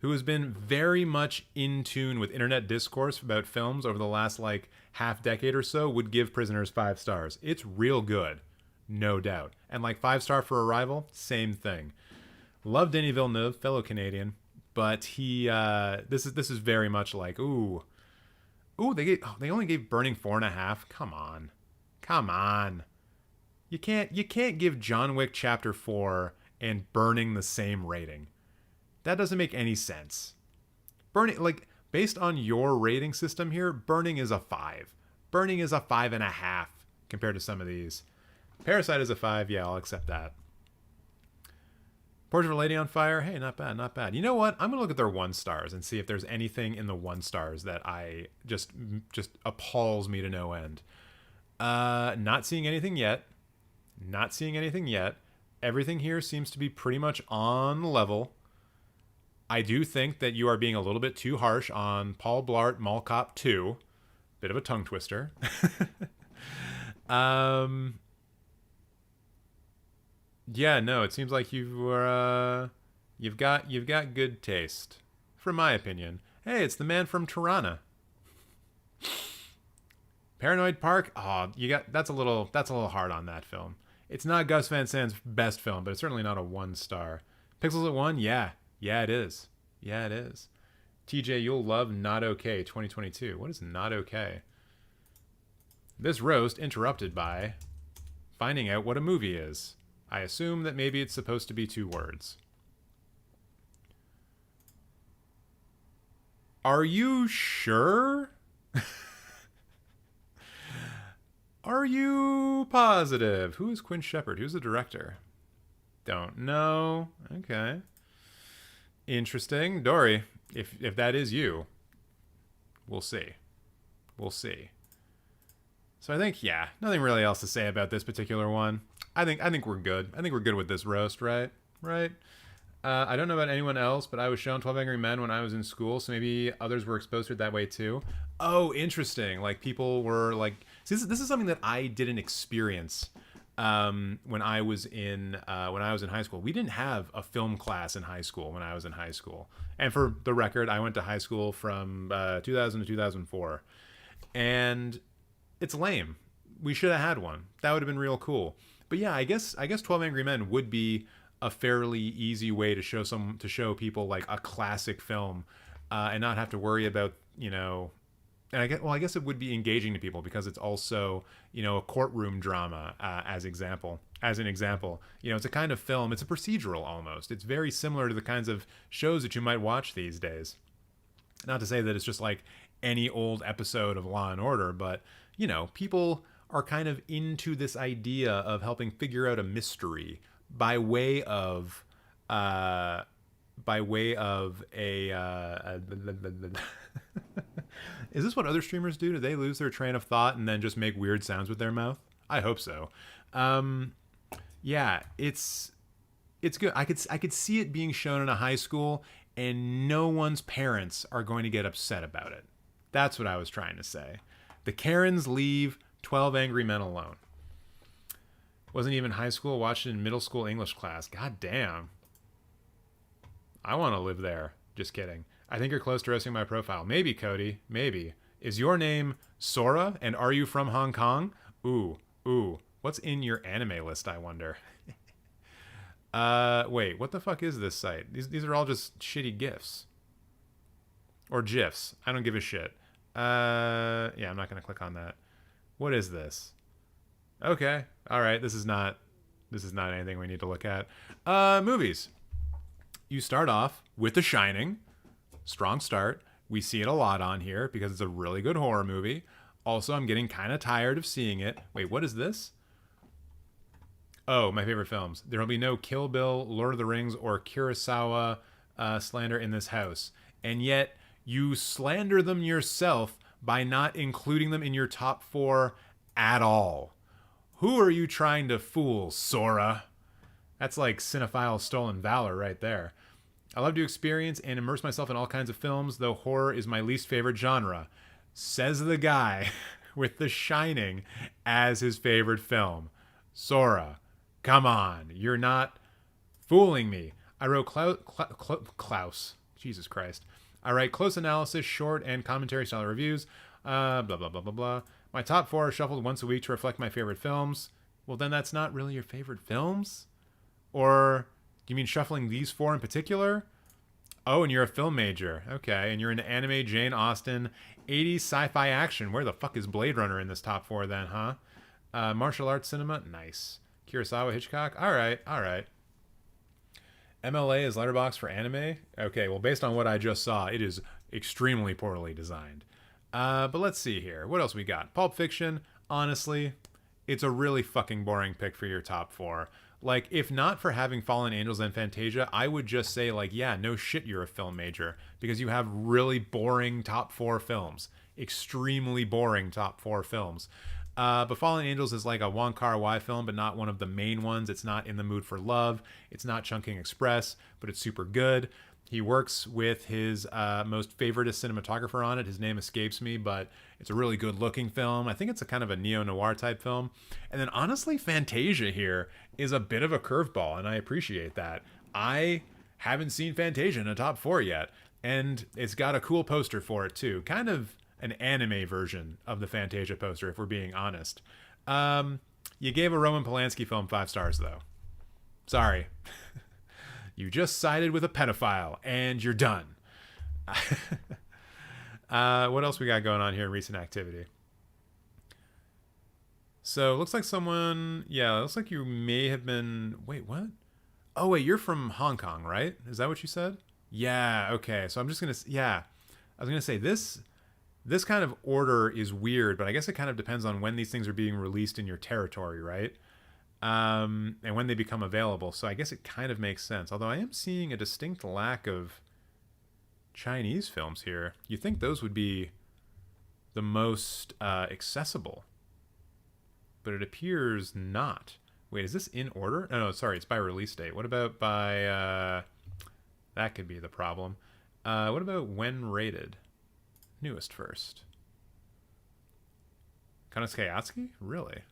who has been very much in tune with internet discourse about films over the last like half decade or so would give Prisoners 5 stars. It's real good, no doubt. And like 5 star for Arrival, same thing. Love Denis Villeneuve, fellow Canadian, but he this is very much like they only gave Burning 4.5. Come on. You can't give John Wick Chapter 4 and Burning the same rating. That doesn't make any sense. Burning, like, based on your rating system here, Burning is a 5. Burning is a 5.5 compared to some of these. Parasite is a 5. Yeah, I'll accept that. Portrait of a Lady on Fire. Hey, not bad, not bad. You know what? I'm gonna look at their 1 stars and see if there's anything in the 1 stars that I just appalls me to no end. Not seeing anything yet. Not seeing anything yet. Everything here seems to be pretty much on level. I do think that you are being a little bit too harsh on Paul Blart Mall Cop 2. Bit of a tongue twister. Yeah, no, it seems like you've got good taste, from my opinion. Hey, it's the man from Tirana. Paranoid Park. Oh, that's a little hard on that film. It's not Gus Van Sant's best film, but it's certainly not a 1 star. Pixels at 1, yeah, it is. Yeah, it is. TJ, you'll love Not Okay 2022. What is Not Okay? This roast interrupted by finding out what a movie is. I assume that maybe it's supposed to be 2 words. Are you sure? Are you positive? Who is Quinn Shepard? Who's the director? Don't know. Okay. Interesting. Dory, if that is you, we'll see. We'll see. So I think, yeah, nothing really else to say about this particular one. I think we're good. I think we're good with this roast, right? Right. I don't know about anyone else, but I was shown 12 Angry Men when I was in school, so maybe others were exposed to it that way too. Oh, interesting. Like people were like, see, this is something that I didn't experience when I was in high school. We didn't have a film class in high school when I was in high school. And for the record, I went to high school from 2000 to 2004, and it's lame. We should have had one. That would have been real cool. But yeah, I guess 12 Angry Men would be a fairly easy way to show people like a classic film, and not have to worry about, you know. And I guess it would be engaging to people because it's also, you know, a courtroom drama, as an example. You know, it's a kind of film. It's a procedural almost. It's very similar to the kinds of shows that you might watch these days. Not to say that it's just like any old episode of Law and Order, but you know, people are kind of into this idea of helping figure out a mystery by way of a Is this what other streamers do? Do they lose their train of thought and then just make weird sounds with their mouth? I hope so. Yeah, it's good. I could see it being shown in a high school and no one's parents are going to get upset about it. That's what I was trying to say. The Karens leave 12 Angry Men alone. Wasn't even high school, watched it in middle school English class. God damn. I want to live there. Just kidding. I think you're close to roasting my profile. Maybe, Cody. Maybe. Is your name Sora, and are you from Hong Kong? Ooh. What's in your anime list, I wonder? Wait, what the fuck is this site? These are all just shitty GIFs. Or GIFs. I don't give a shit. Yeah, I'm not going to click on that. What is this? Okay. All right. This is not anything we need to look at. Movies. You start off with The Shining. Strong start. We see it a lot on here because it's a really good horror movie. Also, I'm getting kind of tired of seeing it. Wait, what is this? Oh, my favorite films. There will be no Kill Bill, Lord of the Rings, or Kurosawa slander in this house. And yet, you slander them yourself by not including them in your top 4 at all. Who are you trying to fool, Sora? That's like cinephile stolen valor right there. I love to experience and immerse myself in all kinds of films, though horror is my least favorite genre. Says the guy with The Shining as his favorite film. Sora, come on. You're not fooling me. I wrote Klaus. Jesus Christ. I write close analysis, short, and commentary style reviews. Blah, blah, blah, blah, blah. My top 4 are shuffled once a week to reflect my favorite films. Well, then that's not really your favorite films? Or do you mean shuffling these 4 in particular? Oh, and you're a film major. Okay, and you're into anime, Jane Austen, 80s sci-fi action. Where the fuck is Blade Runner in this top 4 then, huh? Martial arts cinema? Nice. Kurosawa, Hitchcock? All right. MLA is Letterboxd for anime? Okay, well, based on what I just saw, it is extremely poorly designed. But let's see here. What else we got? Pulp Fiction, honestly, it's a really fucking boring pick for your top 4. Like, if not for having Fallen Angels and Fantasia, I would just say, like, yeah, no shit, you're a film major. Because you have really boring top 4 films. Extremely boring top 4 films. But Fallen Angels is like a Wong Kar-wai film, but not one of the main ones. It's not In the Mood for Love. It's not Chungking Express, but it's super good. He works with his most favoritist cinematographer on it. His name escapes me, but it's a really good-looking film. I think it's a kind of a neo-noir type film. And then, honestly, Fantasia here is a bit of a curveball, and I appreciate that. I haven't seen Fantasia in a top 4 yet, and it's got a cool poster for it, too. Kind of an anime version of the Fantasia poster, if we're being honest. You gave a Roman Polanski film 5 stars, though. Sorry. You just sided with a pedophile, and you're done. What else we got going on here in recent activity? So, looks like someone... Yeah, looks like you may have been... Wait, what? Oh, wait, you're from Hong Kong, right? Is that what you said? Yeah, okay. So, I'm just going to... Yeah. I was going to say, this kind of order is weird, but I guess it kind of depends on when these things are being released in your territory, right? And when they become available. So I guess it kind of makes sense. Although I am seeing a distinct lack of Chinese films here. You'd think those would be the most accessible. But it appears not. Wait, is this in order? No, sorry, it's by release date. What about by... that could be the problem. What about when rated? Newest first. Kanosuke Really?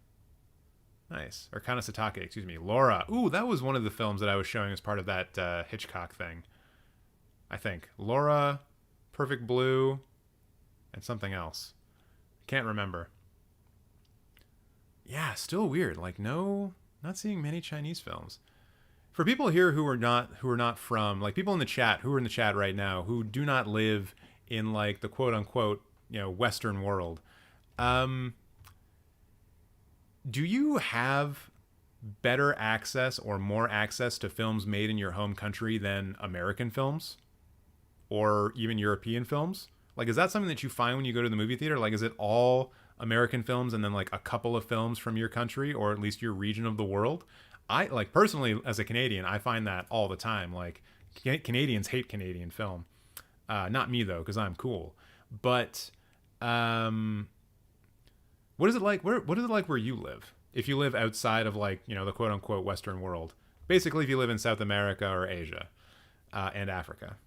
Nice. Or Kanosatake, excuse me. Laura. Ooh, that was one of the films that I was showing as part of that Hitchcock thing. I think. Laura, Perfect Blue, and something else. Can't remember. Yeah, still weird. Like, no, not seeing many Chinese films. For people here who are not from, like people in the chat, who are in the chat right now, who do not live in like the quote unquote, Western world, do you have better access or more access to films made in your home country than American films or even European films? Like, is that something that you find when you go to the movie theater? Like, is it all American films and then like a couple of films from your country or at least your region of the world? I like personally as a Canadian, I find that all the time. Like, Canadians hate Canadian film. Not me though, because I'm cool. But what is it like? What is it like where you live? If you live outside of like the quote unquote Western world, basically if you live in South America or Asia and Africa.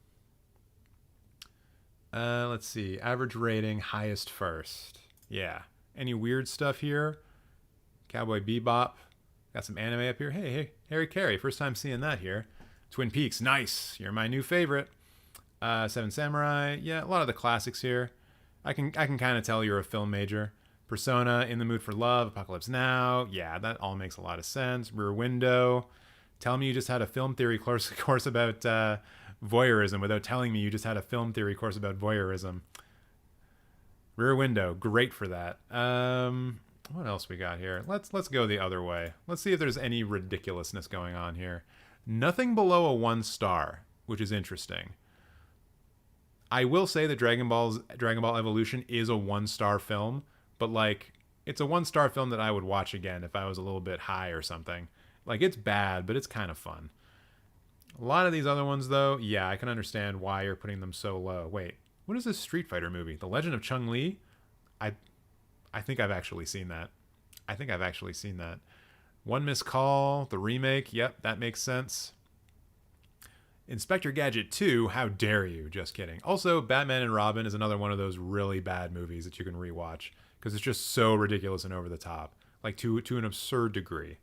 Let's see. Average rating, highest first. Yeah. Any weird stuff here? Cowboy Bebop. Got some anime up here. Hey, Harry Carey. First time seeing that here. Twin Peaks. Nice. You're my new favorite. Seven Samurai. Yeah, a lot of the classics here. I can kind of tell you're a film major. Persona, In the Mood for Love, Apocalypse Now. Yeah, that all makes a lot of sense. Rear Window. Tell me you just had a film theory course about voyeurism without telling me you just had a film theory course about voyeurism. Rear Window, great for that. What else we got here? Let's go the other way. Let's see if there's any ridiculousness going on here. Nothing below a 1 star, which is interesting. I will say that Dragon Ball Evolution is a 1-star film, but like it's a 1-star film that I would watch again if I was a little bit high or something. Like, it's bad, but it's kind of fun. A lot of these other ones though, yeah, I can understand why you're putting them so low. Wait, what is this Street Fighter movie? The Legend of Chun-Li? I think I've actually seen that. One Missed Call, the remake. Yep, that makes sense. Inspector Gadget 2, how dare you? Just kidding. Also, Batman and Robin is another one of those really bad movies that you can rewatch because it's just so ridiculous and over the top, like to an absurd degree.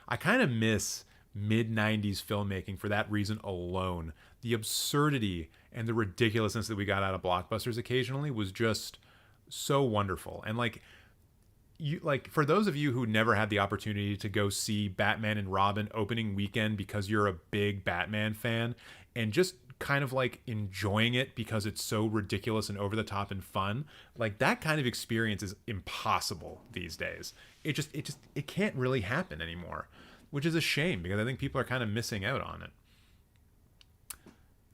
I kind of miss mid-90s filmmaking for that reason alone. The absurdity and the ridiculousness that we got out of blockbusters occasionally was just so wonderful. And like, for those of you who never had the opportunity to go see Batman and Robin opening weekend because you're a big Batman fan and just kind of like enjoying it because it's so ridiculous and over the top and fun, like that kind of experience is impossible these days. It can't really happen anymore, which is a shame because I think people are kind of missing out on it.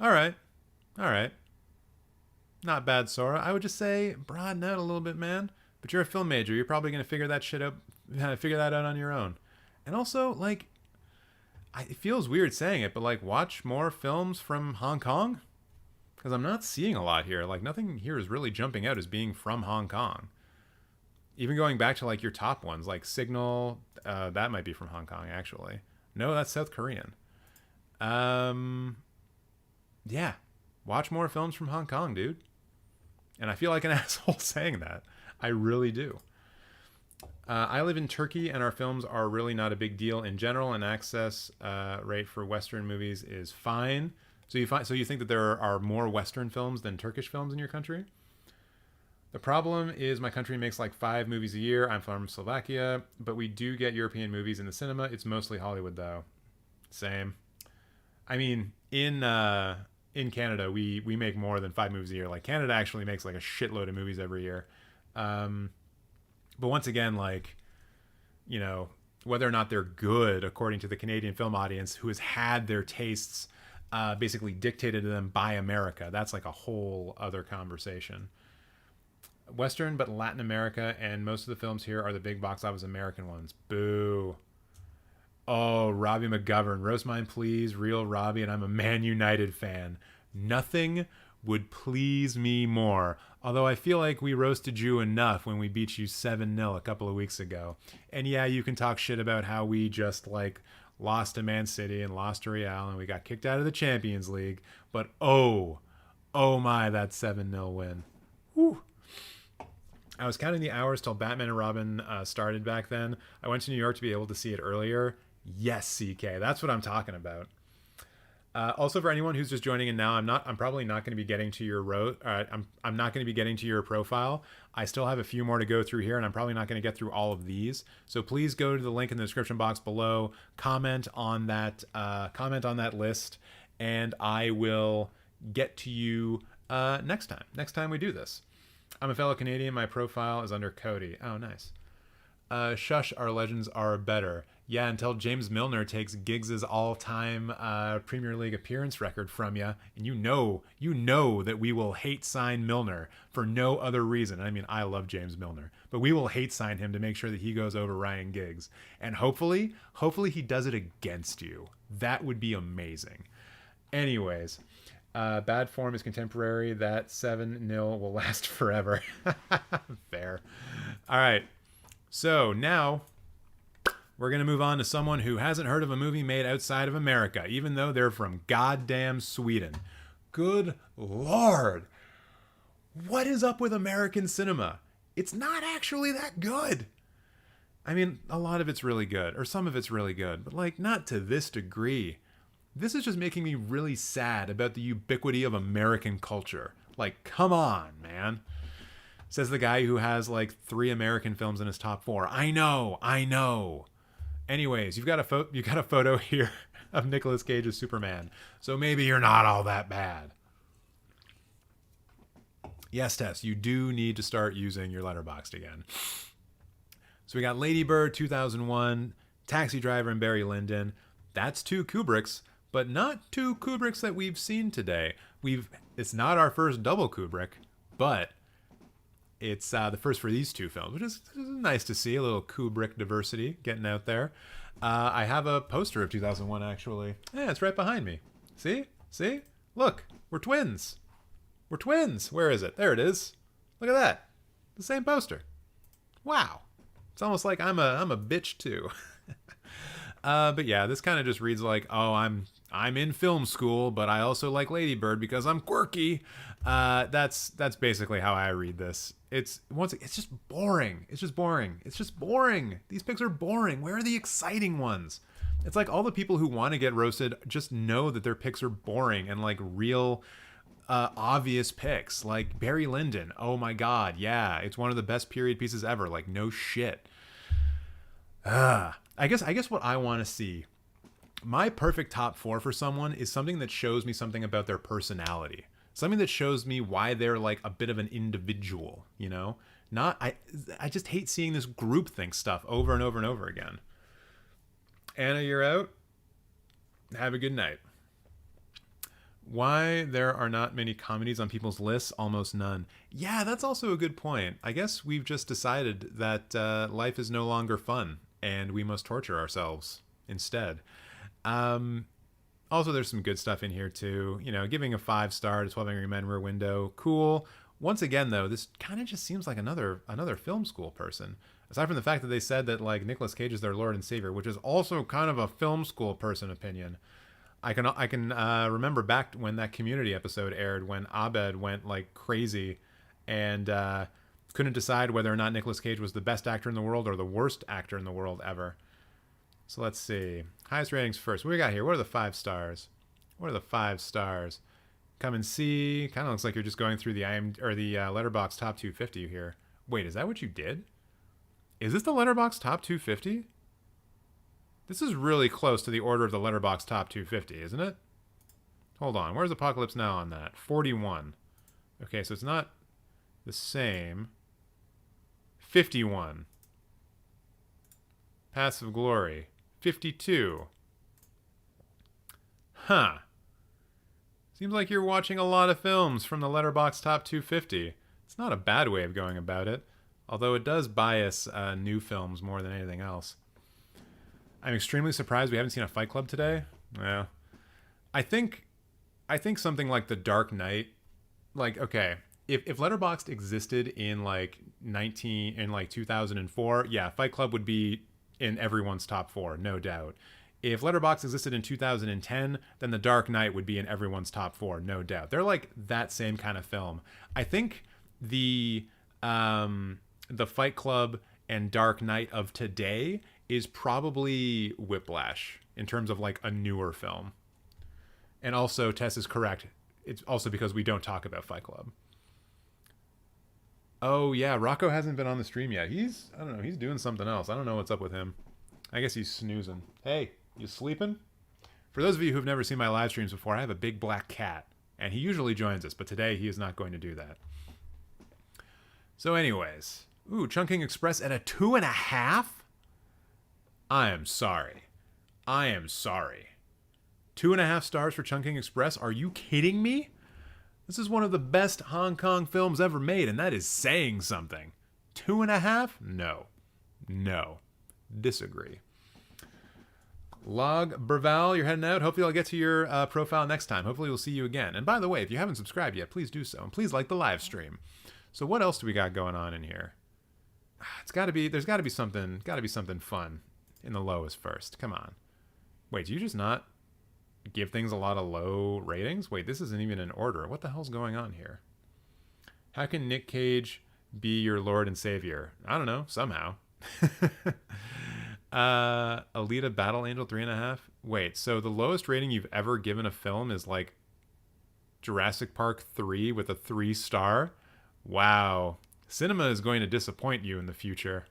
All right. Not bad, Sora. I would just say broaden out a little bit, man. But you're a film major. You're probably going to figure that out on your own. And also, like, it feels weird saying it, but like, watch more films from Hong Kong, because I'm not seeing a lot here. Like, nothing here is really jumping out as being from Hong Kong. Even going back to like your top ones, like Signal, that might be from Hong Kong actually. No, that's South Korean. Yeah, watch more films from Hong Kong, dude. And I feel like an asshole saying that. I really do. I live in Turkey, and our films are really not a big deal in general, and access rate for Western movies is fine. So you think that there are more Western films than Turkish films in your country? The problem is my country makes like 5 movies a year. I'm from Slovakia, but we do get European movies in the cinema. It's mostly Hollywood, though. Same. I mean, in Canada, we make more than 5 movies a year. Like, Canada actually makes like a shitload of movies every year. But once again, like, you know, whether or not they're good, according to the Canadian film audience, who has had their tastes basically dictated to them by America, that's like a whole other conversation. Western, but Latin America, and most of the films here are the big box office American ones. Boo. Oh, Robbie McGovern. Roast mine, please. Real Robbie, and I'm a Man United fan. Nothing would please me more. Although I feel like we roasted you enough when we beat you 7-0 a couple of weeks ago. And yeah, you can talk shit about how we just like lost to Man City and lost to Real and we got kicked out of the Champions League. But oh my, that 7-0 win. Whew. I was counting the hours till Batman and Robin started back then. I went to New York to be able to see it earlier. Yes, CK. That's what I'm talking about. Also, for anyone who's just joining in now, I'm probably not going to be getting to your I'm not going to be getting to your profile. I still have a few more to go through here, and I'm probably not going to get through all of these. So please go to the link in the description box below, comment on that list, and I will get to you next time. Next time we do this. I'm a fellow Canadian. My profile is under Cody. Oh, nice. Shush, our legends are better. Yeah, until James Milner takes Giggs's all-time Premier League appearance record from you, and you know that we will hate sign Milner for no other reason. I mean, I love James Milner, but we will hate sign him to make sure that he goes over Ryan Giggs. And hopefully he does it against you. That would be amazing. Anyways, bad form is contemporary. That 7-0 will last forever. Fair. All right. So now we're going to move on to someone who hasn't heard of a movie made outside of America, even though they're from goddamn Sweden. Good Lord. What is up with American cinema? It's not actually that good. I mean, a lot of it's really good, or some of it's really good, but like not to this degree. This is just making me really sad about the ubiquity of American culture. Like, come on, man. Says the guy who has like 3 American films in his top 4. I know. Anyways, you've got a photo here of Nicolas Cage's Superman. So maybe you're not all that bad. Yes, Tess, you do need to start using your Letterboxd again. So we got Lady Bird 2001, Taxi Driver, and Barry Lyndon. That's 2 Kubricks, but not 2 Kubricks that we've seen today. It's not our first double Kubrick, but it's the first for these 2 films, which is nice to see. A little Kubrick diversity getting out there. I have a poster of 2001, actually. Yeah, it's right behind me. See? Look, we're twins. Where is it? There it is. Look at that. The same poster. Wow. It's almost like I'm a bitch too. But yeah, this kind of just reads like, oh, I'm in film school, but I also like Lady Bird because I'm quirky. That's basically how I read this. It's just boring. These picks are boring. Where are the exciting ones? It's like all the people who want to get roasted just know that their picks are boring and like real obvious picks. Like Barry Lyndon. Oh my God. Yeah. It's one of the best period pieces ever. Like no shit. I guess what I want to see, my perfect top 4 for someone is something that shows me something about their personality. Something that shows me why they're like a bit of an individual, you know? I just hate seeing this groupthink stuff over and over and over again. Anna, you're out. Have a good night. Why there are not many comedies on people's lists? Almost none. Yeah, that's also a good point. I guess we've just decided that life is no longer fun and we must torture ourselves instead. Also, there's some good stuff in here too. You know, giving a 5-star to 12 Angry Men Rear Window. Cool. Once again, though, this kind of just seems like another film school person. Aside from the fact that they said that like Nicolas Cage is their Lord and Savior, which is also kind of a film school person opinion. I can remember back when that Community episode aired when Abed went like crazy and couldn't decide whether or not Nicolas Cage was the best actor in the world or the worst actor in the world ever. So let's see. Highest ratings first. What do we got here? What are the 5 stars? What are the 5 stars? Come and see. Kind of looks like you're just going through the Letterboxd top 250 here. Wait, is that what you did? Is this the Letterboxd top 250? This is really close to the order of the Letterboxd top 250, isn't it? Hold on. Where's Apocalypse Now on that? 41. Okay, so it's not the same. 51. Paths of Glory. 52. Huh. Seems like you're watching a lot of films from the Letterboxd top 250. It's not a bad way of going about it. Although it does bias new films more than anything else. I'm extremely surprised we haven't seen a Fight Club today. Yeah. I think something like The Dark Knight, like, okay, if Letterboxd existed in like 2004, yeah, Fight Club would be in everyone's top 4, no doubt. If Letterboxd existed in 2010, then The Dark Knight would be in everyone's top 4, no doubt. They're like that same kind of film. I think the Fight Club and Dark Knight of today is probably Whiplash in terms of like a newer film. And also, Tess is correct. It's also because we don't talk about Fight Club. Oh yeah, Rocco hasn't been on the stream yet. I don't know, he's doing something else. I don't know what's up with him. I guess he's snoozing. Hey, you sleeping? For those of you who've never seen my live streams before, I have a big black cat. And he usually joins us, but today he is not going to do that. So anyways, Chungking Express at a 2.5? I am sorry. 2.5 stars for Chungking Express? Are you kidding me? This is one of the best Hong Kong films ever made, and that is saying something. 2.5? No. Disagree. Log Berval, you're heading out. Hopefully I'll get to your profile next time. Hopefully we'll see you again. And by the way, if you haven't subscribed yet, please do so. And please like the live stream. So what else do we got going on in here? There's gotta be something fun in the lowest first. Come on. Wait, do you just not give things a lot of low ratings? Wait, this isn't even in order. What the hell's going on here? How can Nick Cage be your Lord and Savior? I don't know, somehow. Alita Battle Angel 3.5. Wait, so the lowest rating you've ever given a film is like Jurassic Park 3 with a 3-star? Wow. Cinema is going to disappoint you in the future.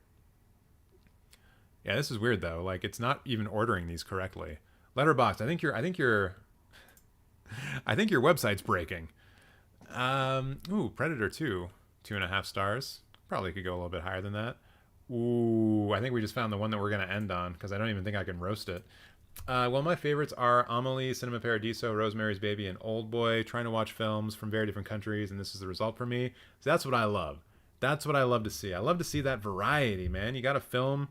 Yeah, this is weird though. Like, it's not even ordering these correctly. Letterboxd, I think your website's breaking. Predator 2, 2.5 stars. Probably could go a little bit higher than that. Ooh, I think we just found the one that we're gonna end on because I don't even think I can roast it. Well, my favorites are Amelie, Cinema Paradiso, Rosemary's Baby, and Old Boy. Trying to watch films from very different countries, and this is the result for me. So that's what I love. That's what I love to see. I love to see that variety, man. You got a film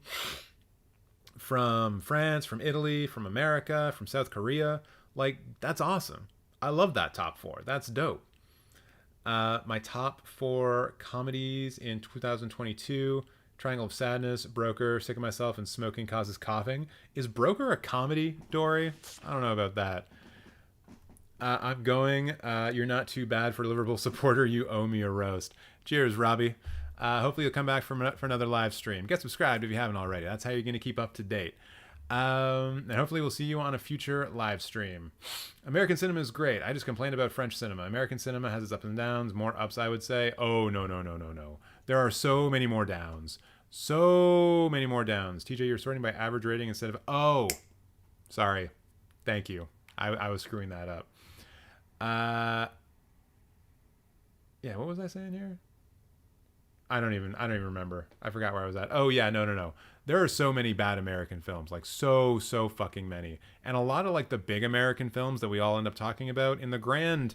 from France, from Italy, from America, from South Korea. Like, that's awesome. I love that top 4. That's dope. My top 4 comedies in 2022: Triangle of Sadness, Broker, Sick of Myself, and Smoking Causes Coughing. Is Broker a comedy, Dory? I don't know about that. I'm going. You're not too bad for a Liverpool supporter. You owe me a roast. Cheers, Robbie. Hopefully you'll come back for another live stream. Get subscribed if you haven't already. That's how you're going to keep up to date. And hopefully we'll see you on a future live stream. American cinema is great. I just complained about French cinema. American cinema has its ups and downs, more ups, I would say. Oh, no, no, no, no, no. There are so many more downs. So many more downs. TJ, you're sorting by average rating instead of... Oh, sorry. Thank you. I was screwing that up. Yeah, what was I saying here? I don't even remember. I forgot where I was at. Oh yeah, no. There are so many bad American films, like so fucking many, and a lot of like the big American films that we all end up talking about in the grand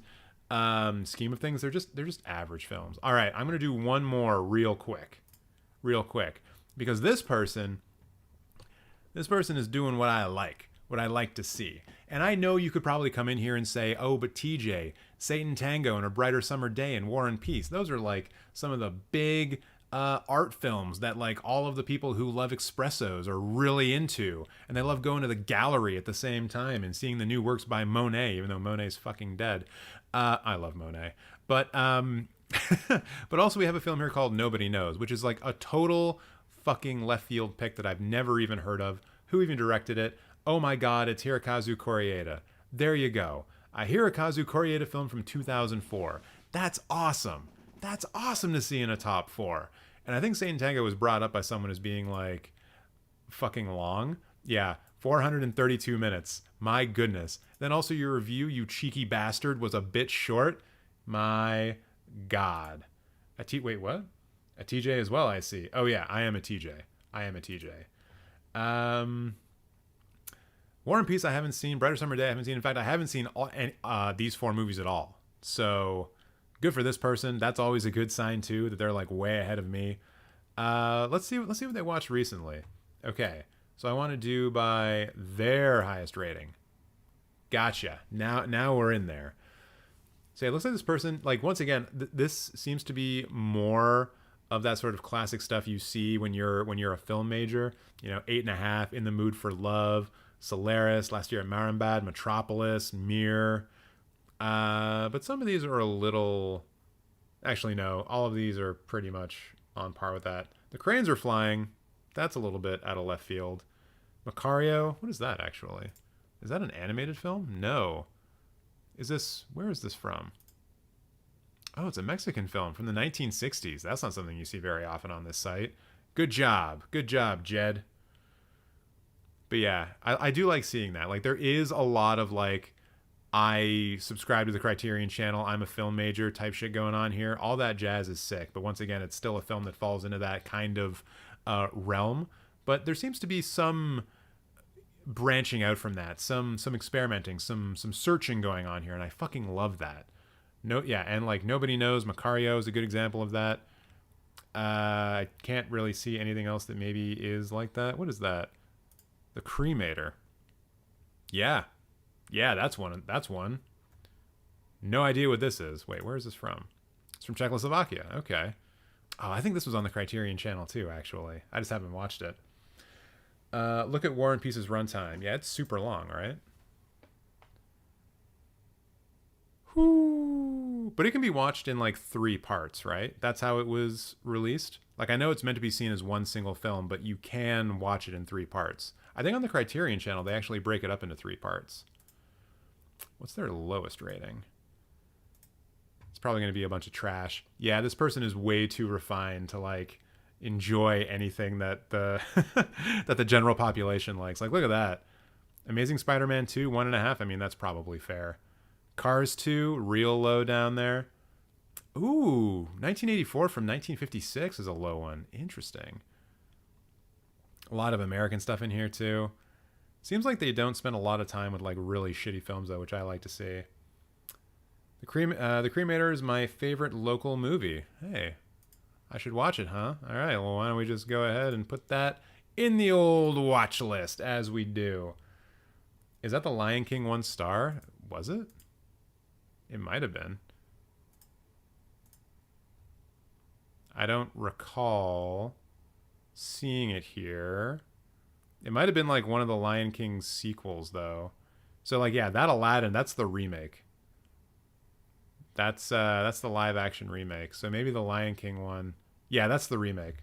scheme of things, they're just average films. All right, I'm gonna do one more real quick, because this person is doing what I like to see. And I know you could probably come in here and say, oh, but TJ, Satan Tango and A Brighter Summer Day and War and Peace, those are like some of the big art films that like all of the people who love espressos are really into. And they love going to the gallery at the same time and seeing the new works by Monet, even though Monet's fucking dead. I love Monet. But but also we have a film here called Nobody Knows, which is like a total fucking left field pick that I've never even heard of. Who even directed it? Oh my god, it's Hirokazu Koreeda. There you go. A Hirokazu Koreeda film from 2004. That's awesome. That's awesome to see in a top 4. And I think Satan Tango was brought up by someone as being like fucking long. Yeah, 432 minutes. My goodness. Then also your review, you cheeky bastard, was a bit short. My god. Wait, what? A TJ as well, I see. Oh yeah, I am a TJ. War and Peace I haven't seen. Brighter Summer Day I haven't seen. In fact, I haven't seen these 4 movies at all. So good for this person. That's always a good sign too, that they're like way ahead of me. Let's see what they watched recently. Okay, so I want to do by their highest rating. Gotcha. Now we're in there. So it looks like this person, like once again, this seems to be more of that sort of classic stuff you see when you're a film major. 8.5, In the Mood for Love, Solaris, Last Year at Marimbad, Metropolis, Mir. But some of these are a little... Actually, no. All of these are pretty much on par with that. The Cranes Are Flying. That's a little bit out of left field. Macario. What is that, actually? Is that an animated film? No. Where is this from? Oh, it's a Mexican film from the 1960s. That's not something you see very often on this site. Good job, Jed. But yeah, I do like seeing that. Like, there is a lot of like, I subscribe to the Criterion channel, I'm a film major type shit going on here. All that jazz is sick. But once again, it's still a film that falls into that kind of realm. But there seems to be some branching out from that, some experimenting, some searching going on here, and I fucking love that. And like Nobody Knows, Macario is a good example of that. I can't really see anything else that maybe is like that. What is that? The Cremator. Yeah, that's one. No idea what this is. Wait, where is this from? It's from Czechoslovakia. Okay. Oh, I think this was on the Criterion channel too, actually. I just haven't watched it. Look at War and Peace's runtime. Yeah, it's super long, right? Whoo. But it can be watched in like 3 parts, right? That's how it was released. Like, I know it's meant to be seen as one single film, but you can watch it in 3 parts. I think on the Criterion channel, they actually break it up into 3 parts. What's their lowest rating? It's probably going to be a bunch of trash. Yeah, this person is way too refined to like enjoy anything that the that the general population likes. Like, look at that. Amazing Spider-Man 2, 1.5. I mean, that's probably fair. Cars 2, real low down there. Ooh, 1984 from 1956 is a low one. Interesting. A lot of American stuff in here too. Seems like they don't spend a lot of time with like really shitty films though, which I like to see. The Cremator is my favorite local movie. Hey, I should watch it, huh? All right, well, why don't we just go ahead and put that in the old watch list, as we do. Is that The Lion King 1 star? Was it? It might have been. I don't recall seeing it here. It might have been like one of the Lion King sequels, though. So, like, yeah, that Aladdin, that's the remake. That's the live action remake. So maybe the Lion King one. Yeah, that's the remake.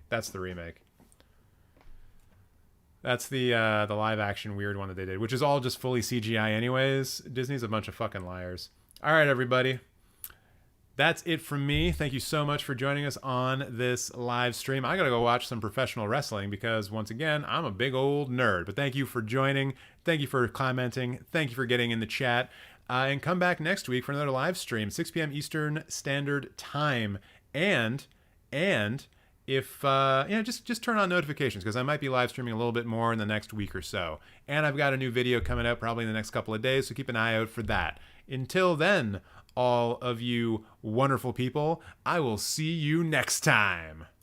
That's the live action weird one that they did, which is all just fully CGI anyways. Disney's a bunch of fucking liars. All right, everybody. That's it from me. Thank you so much for joining us on this live stream. I gotta go watch some professional wrestling because, once again, I'm a big old nerd. But thank you for joining. Thank you for commenting. Thank you for getting in the chat. And come back next week for another live stream, 6 p.m. Eastern Standard Time. And if just turn on notifications because I might be live streaming a little bit more in the next week or so. And I've got a new video coming out probably in the next couple of days, so keep an eye out for that. Until then, all of you wonderful people, I will see you next time.